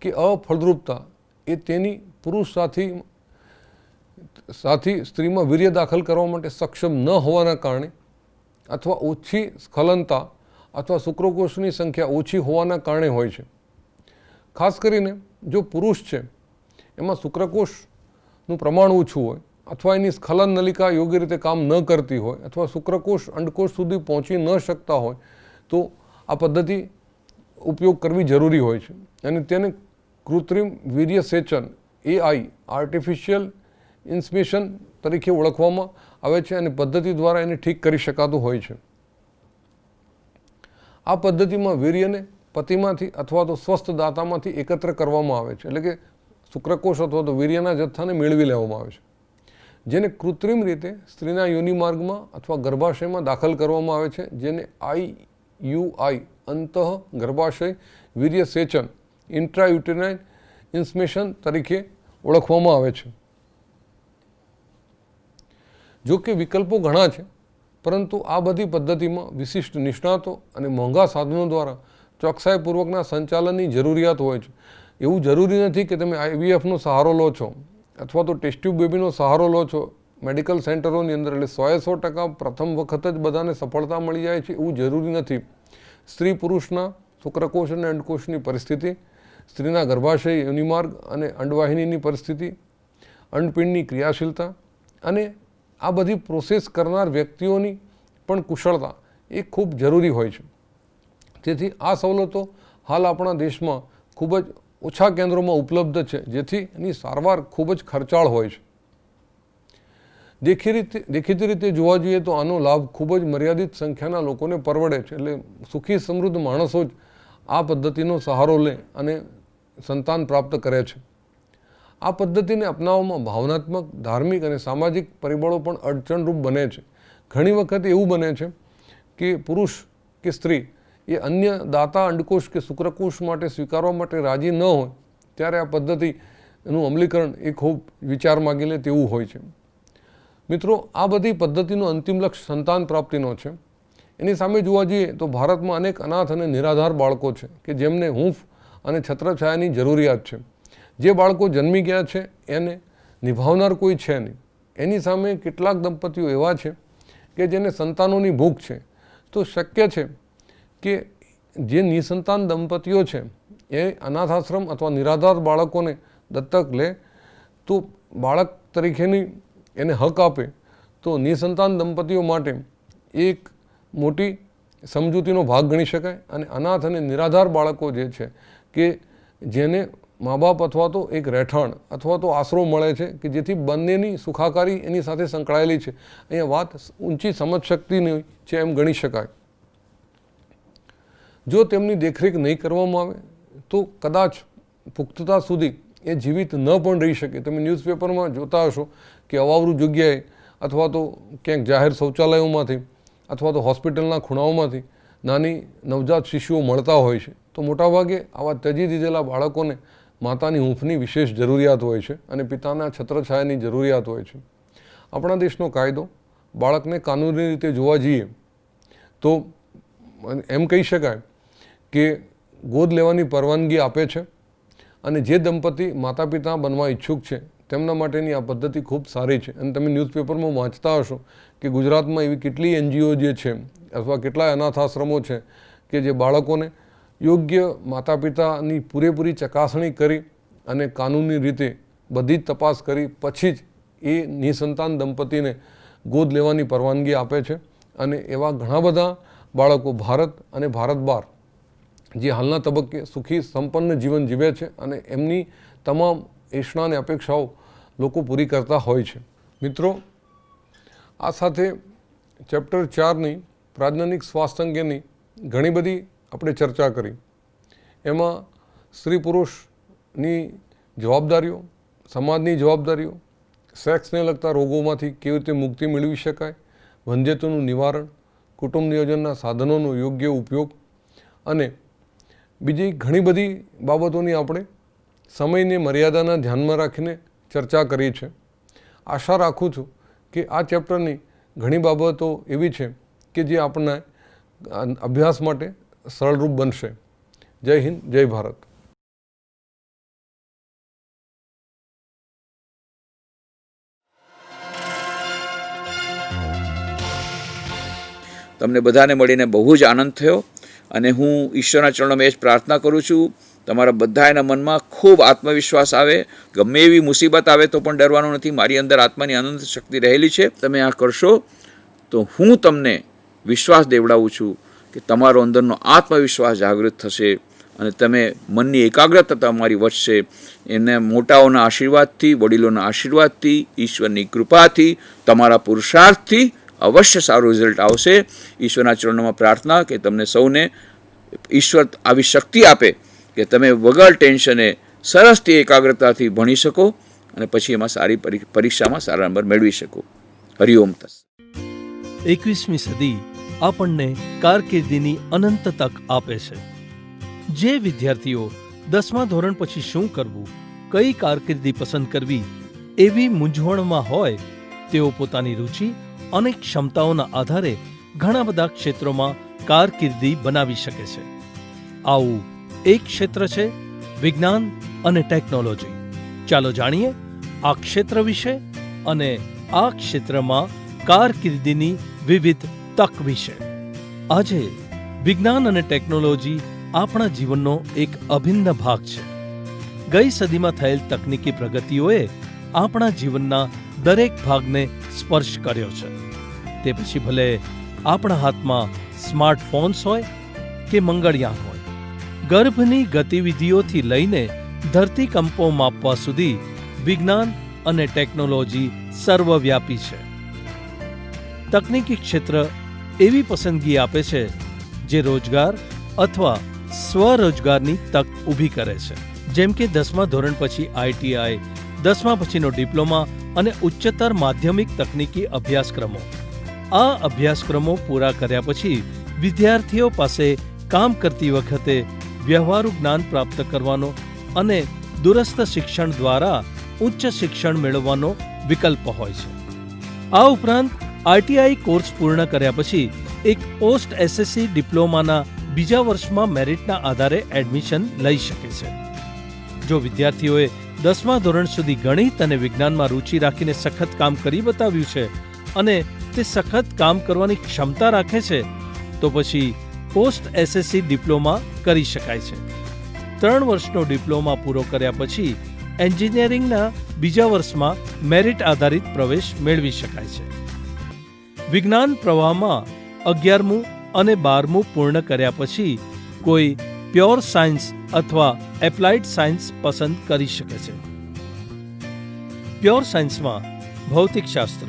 કે અફળદ્રુપતા એ તેની પુરુષ સાથી સ્ત્રીમાં વીર્ય દાખલ કરવા માટે સક્ષમ ન હોવાના કારણે અથવા ઓછી સ્ખલનતા અથવા શુક્રકોષની સંખ્યા ઓછી હોવાના કારણે હોય છે. ખાસ કરીને જો પુરુષ છે એમાં શુક્રકોષનું પ્રમાણ ઓછું હોય અથવા એની સ્ખલન નલિકા યોગ્ય રીતે કામ ન કરતી હોય અથવા શુક્રકોષ અંડકોષ સુધી પહોંચી ન શકતા હોય તો આ પદ્ધતિ ઉપયોગ કરવી જરૂરી હોય છે અને તેને કૃત્રિમ વીર્યસેચન AI આર્ટિફિશિયલ ઇન્સેમિનેશન તરીકે ઓળખવામાં આવે છે અને પદ્ધતિ દ્વારા એને ઠીક કરી શકાતું હોય છે. આ પદ્ધતિમાં વીર્યને પતિમાંથી અથવા તો સ્વસ્થ દાતામાંથી એકત્ર કરવામાં આવે છે, એટલે કે શુક્રકોષ અથવા તો વીર્યના જથ્થાને મેળવી લેવામાં આવે છે, જેને કૃત્રિમ રીતે સ્ત્રીના યોનિમાર્ગમાં અથવા ગર્ભાશયમાં દાખલ કરવામાં આવે છે, જેને IUI અંતઃ ગર્ભાશય વીર્યસેચન ઇન્ટ્રાયુટેરાઇન ઇન્સેમિનેશન તરીકે ઓળખવામાં આવે છે. જો કે વિકલ્પો ઘણા છે, પરંતુ આ બધી પદ્ધતિમાં વિશિષ્ટ નિષ્ણાતો અને મોંઘા સાધનો દ્વારા ચોકસાઈપૂર્વકના સંચાલનની જરૂરિયાત હોય છે. એવું જરૂરી નથી કે તમે IVFનો સહારો લો છો અથવા તો ટેસ્ટ ટ્યુબ બેબીનો સહારો લો છો મેડિકલ સેન્ટરોની અંદર એટલે 100% પ્રથમ વખત જ બધાને સફળતા મળી જાય છે એવું જરૂરી નથી. સ્ત્રી પુરુષના શુક્રકોષ અને અંડકોષની પરિસ્થિતિ, સ્ત્રીના ગર્ભાશય યોનિમાર્ગ અને અંડવાહિનીની પરિસ્થિતિ, અંડપિંડની ક્રિયાશીલતા અને આ બધી પ્રોસેસ કરનાર વ્યક્તિઓની પણ કુશળતા એ ખૂબ જરૂરી હોય છે. તેથી આ સવલતો હાલ આપણા દેશમાં ખૂબ જ ઓછા કેન્દ્રોમાં ઉપલબ્ધ છે, જેથી એની સારવાર ખૂબ જ ખર્ચાળ હોય છે. દેખીતી રીતે જોવા જોઈએ તો આનો લાભ ખૂબ જ મર્યાદિત સંખ્યાના લોકોને પરવડે છે. એટલે સુખી સમૃદ્ધ માણસો જ આ પદ્ધતિનો સહારો લે અને સંતાન પ્રાપ્ત કરે છે. આ પદ્ધતિને અપનાવવામાં ભાવનાત્મક, ધાર્મિક અને સામાજિક પરિબળો પણ અડચણરૂપ બને છે. ઘણી વખત એવું બને છે કે પુરુષ કે સ્ત્રી એ અન્ય દાતા અંડકોષ કે શુક્રકોષ માટે સ્વીકારવા માટે રાજી ન હોય ત્યારે આ પદ્ધતિનું અમલીકરણ એ ખૂબ વિચાર માગી લે તેવું હોય છે. મિત્રો, આ બધી પદ્ધતિનો અંતિમ લક્ષ્ય સંતાન પ્રાપ્તિનો છે. એની સામે જોવા જઈએ તો ભારતમાં અનેક અનાથ અને નિરાધાર બાળકો છે કે જેમને હૂંફ અને છત્રછાયાની જરૂરિયાત છે. જે બાળકો જન્મી ગયા છે એને નિભાવનાર કોઈ છે નહીં. એની સામે કેટલાક દંપતીઓ એવા છે કે જેને સંતાનોની ભૂખ છે. તો શક્ય છે કે જે નિસંતાન દંપતીઓ છે એ અનાથ આશ્રમ અથવા નિરાધાર બાળકોને દત્તક લે તો બાળક તરીકેની એને હક આપે તો નિસંતાન દંપતીઓ માટે એક મોટી સમજૂતીનો ભાગ ગણી શકાય. અને અનાથ અને નિરાધાર બાળકો જે છે કે જેને મા બાપ અથવા તો એક રહેઠાણ અથવા તો આશરો મળે છે કે જેથી બંનેની સુખાકારી એની સાથે સંકળાયેલી છે. અહીંયા વાત ઊંચી સમજશક્તિની છે એમ ગણી શકાય. જો તેમની દેખરેખ નહીં કરવામાં આવે તો કદાચ પુખ્તતા સુધી એ જીવિત ન પણ રહી શકે. તમે ન્યૂઝપેપરમાં જોતા હશો કે અવાવરૂ જગ્યાએ અથવા તો ક્યાંક જાહેર શૌચાલયોમાંથી અથવા તો હોસ્પિટલના ખૂણાઓમાંથી નાની નવજાત શિશુઓ મળતા હોય છે. તો મોટાભાગે આવા ત્યજી દીધેલા બાળકોને માતાની હૂંફની વિશેષ જરૂરિયાત હોય છે અને પિતાના છત્રછાયાની જરૂરિયાત હોય છે. આપણા દેશનો કાયદો બાળકને કાનૂની રીતે જોવા જઈએ તો એમ કહી શકાય કે ગોદ લેવાની પરવાનગી આપે છે. અને જે દંપતી માતા પિતા બનવા ઈચ્છુક છે તેમના માટેની આ પદ્ધતિ ખૂબ સારી છે. અને તમે ન્યૂઝપેપરમાં વાંચતા હશો કે ગુજરાતમાં એવી કેટલી NGO જે છે અથવા કેટલાય અનાથ આશ્રમો છે કે જે બાળકોને યોગ્ય માતા પિતાની પૂરેપૂરી ચકાસણી કરી અને કાનૂની રીતે બધી જ તપાસ કરી પછી જ એ નિસંતાન દંપતીને ગોદ લેવાની પરવાનગી આપે છે. અને એવા ઘણા બધા બાળકો ભારત અને ભારત બહાર જે હાલના તબક્કે સુખી સંપન્ન જીવન જીવે છે અને એમની તમામ ઈચ્છા અને અપેક્ષાઓ લોકો પૂરી કરતા હોય છે. મિત્રો, આ સાથે ચેપ્ટર 4ની પ્રાજ્ઞાનિક સ્વાસ્થ્ય અંગેની ઘણી બધી આપણે ચર્ચા કરી. એમાં સ્ત્રી પુરુષની જવાબદારીઓ, સમાજની જવાબદારીઓ, સેક્સને લગતા રોગોમાંથી કેવી રીતે મુક્તિ મેળવી શકાય, વંધ્યત્વનું નિવારણ, કુટુંબ નિયોજનના સાધનોનો યોગ્ય ઉપયોગ અને બીજી ઘણી બધી બાબતોની આપણે સમયને મર્યાદાના ધ્યાનમાં રાખીને ચર્ચા કરી છે. આશા રાખું છું કે આ ચેપ્ટરની ઘણી બાબતો એવી છે કે જે આપણને અભ્યાસ માટે સરળરૂપ બનશે. જય હિન્દ, જય ભારત. તમને બધાને મળીને બહુ જ આનંદ થયો અને હું ઈશ્વરના ચરણોમાં એ જ પ્રાર્થના કરું છું તમારા બધાના મનમાં ખૂબ આત્મવિશ્વાસ આવે. ગમે એવી મુસીબત આવે તો પણ ડરવાનું નથી. મારી અંદર આત્માની અનંત શક્તિ રહેલી છે. તમે આ કરશો તો હું તમને વિશ્વાસ દેવડાવું છું કે તમારો અંદરનો આત્મવિશ્વાસ જાગૃત થશે અને તમે મનની એકાગ્રતા તમારી વધશે. એને મોટાઓના આશીર્વાદથી, વડીલોના આશીર્વાદથી, ઈશ્વરની કૃપાથી, તમારા પુરુષાર્થથી અવશ્ય સારું રિઝલ્ટ આવશે. ઈશ્વરના ચરણોમાં પ્રાર્થના કે તમને સૌને ઈશ્વર આવી શક્તિ આપે કે તમે વગર ટેન્શને સરસથી એકાગ્રતાથી ભણી શકો અને પછી એમાં સારી પરીક્ષામાં સારા નંબર મેળવી શકો. હરિઓમ તસ્સત. 21મી સદી આપણને કારકિર્દીની અનંત તક આપે છે. જે વિદ્યાર્થીઓ 10મા ધોરણ પછી શું કરવું, કઈ કારકિર્દી પસંદ કરવી એવી મૂંઝવણમાં હોય તેઓ પોતાની રુચિ અને ક્ષમતાઓના આધારે ઘણા બધા ક્ષેત્રોમાં કારકિર્દી બનાવી શકે છે. આવું એક ક્ષેત્ર છે વિજ્ઞાન અને ટેકનોલોજી. ચાલો જાણીએ આ ક્ષેત્ર વિશે અને આ ક્ષેત્રમાં કારકિર્દીની વિવિધ તક વિશે. આજે વિજ્ઞાન અને ટેકનોલોજી આપણા જીવનનો એક અભિન્ન ભાગ છે. ગઈ સદીમાં થયેલ તકનીકી પ્રગતિઓએ આપણા જીવનના દરેક ભાગને સ્પર્શ કર્યો છે. તે પછી ભલે આપણા હાથમાં સ્માર્ટફોન્સ હોય કે મંગળયાન હોય, ગર્ભની ગતિવિધિઓથી લઈને ધરતીકંપો માપવા સુધી વિજ્ઞાન અને ટેકનોલોજી સર્વવ્યાપી છે. તકનીકી ક્ષેત્ર એવી પસંદગી આપે છે જે રોજગાર અથવા સ્વરોજગારની તક ઊભી કરે છે. જેમ કે 10મા ધોરણ પછી ITI, 10મા પછીનો ડિપ્લોમા અને ઉચ્ચતર માધ્યમિક તકનીકી અભ્યાસક્રમો. આ અભ્યાસક્રમો પૂરા કર્યા પછી વિદ્યાર્થીઓ પાસે કામ કરતી વખતે વ્યવહારુ જ્ઞાન પ્રાપ્ત કરવાનો અને દૂરસ્થ શિક્ષણ દ્વારા ઉચ્ચ શિક્ષણ મેળવવાનો વિકલ્પ હોય છે. આ ઉપરાંત ITI કોર્સ પૂર્ણ કર્યા પછી એક પોસ્ટ SSC ડિપ્લોમાના બીજા વર્ષમાં મેરિટના આધારે એડમિશન લઈ શકે છે. જો વિદ્યાર્થીઓએ 10મા ધોરણ સુધી ગણિત અને વિજ્ઞાનમાં રુચિ રાખીને સખત કામ કરી બતાવ્યું છે અને તે સખત કામ કરવાની ક્ષમતા રાખે છે તો પછી પોસ્ટ SSC ડિપ્લોમા કરી શકાય છે. 3 વર્ષનો ડિપ્લોમા પૂરો કર્યા પછી એન્જિનિયરિંગના બીજા વર્ષમાં મેરિટ આધારિત પ્રવેશ મેળવી શકાય છે. વિજ્ઞાન પ્રવાહમાં 11મું અને 12મું પૂર્ણ કર્યા પછી કોઈ પ્યોર સાયન્સ અથવા એપ્લાઇડ સાયન્સ પસંદ કરી શકે છે. પ્યોર સાયન્સમાં ભૌતિકશાસ્ત્ર,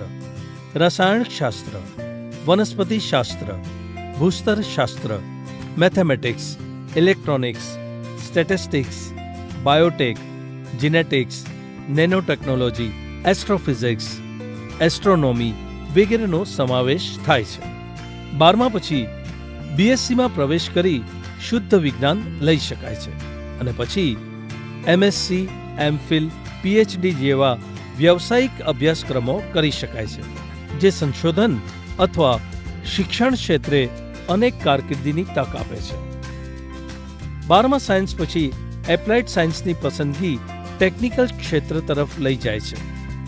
રસાયણશાસ્ત્ર, વનસ્પતિશાસ્ત્ર, ભૂસ્તરશાસ્ત્ર, mathematics, electronics, statistics, biotech, genetics, nanotechnology, astrophysics, astronomy વગેરેનો સમાવેશ થાય છે. 12મા પછી BScમાં પ્રવેશ કરી શુદ્ધ વિજ્ઞાન લઈ શકાય છે અને પછી MSc, MPhil, PhD જેવા વ્યવસાયિક અભ્યાસક્રમો કરી શકાય છે જે સંશોધન અથવા શિક્ષણ ક્ષેત્રે અનેક કારકિર્દીની તક આપે છે. 12મા સાયન્સ પછી એપ્લાઇડ સાયન્સની પસંદગી ટેકનિકલ ક્ષેત્ર તરફ લઈ જાય છે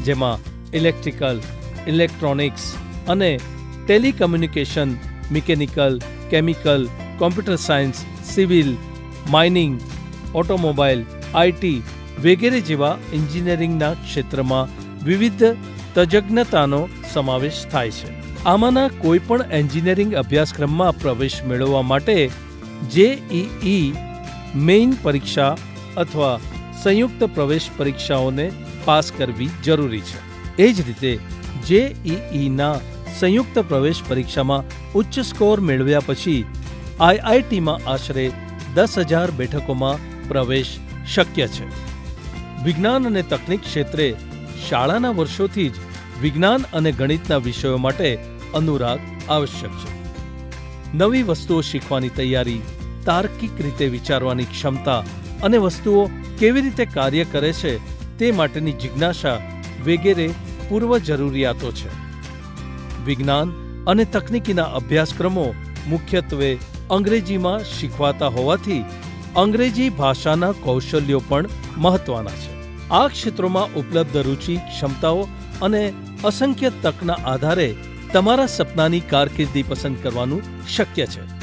જેમાં ઇલેક્ટ્રિકલ, ઇલેક્ટ્રોનિક્સ અને telecommunication, mechanical, chemical, computer science, civil, mining, automobile, IT વગેરે જેવા એન્જિનિયરિંગના ક્ષેત્રમાં વિવિધ તજજ્ઞતાનો સમાવેશ થાય છે. આમાંના કોઈ પણ એન્જિનિયરિંગ અભ્યાસક્રમમાં પ્રવેશ મેળવવા માટે JEE મેઇન પરીક્ષા અથવા સંયુક્ત પ્રવેશ પરીક્ષાઓને પાસ કરવી જરૂરી છે. એ જ રીતે JEEના સંયુક્ત પ્રવેશ પરીક્ષામાં ઉચ્ચ સ્કોર મેળવ્યા પછી IITમાં આશરે 10,000 બેઠકોમાં પ્રવેશ શક્ય છે. વિજ્ઞાન અને તકનીક ક્ષેત્રે શાળાના વર્ષોથી જ વિજ્ઞાન અને ગણિતના વિષયો માટે અનુરાગ આવશ્યક છે. નવી વસ્તુઓ શીખવાની તૈયારી, તાર્કિક રીતે વિચારવાની ક્ષમતા અને વસ્તુઓ કેવી રીતે કાર્ય કરે છે તે માટેની જિજ્ઞાસા વગેરે પૂર્વ જરૂરિયાતો છે. વિજ્ઞાન અને તકનીકીના અભ્યાસક્રમો મુખ્યત્વે અંગ્રેજીમાં શીખવાતા હોવાથી અંગ્રેજી ભાષાના કૌશલ્યો પણ મહત્વના છે. આ ક્ષેત્રોમાં ઉપલબ્ધ રુચિ, ક્ષમતાઓ અને અસંખ્ય તકના આધારે તમારા સપનાની કારકિર્દી પસંદ કરવાનું શક્ય છે.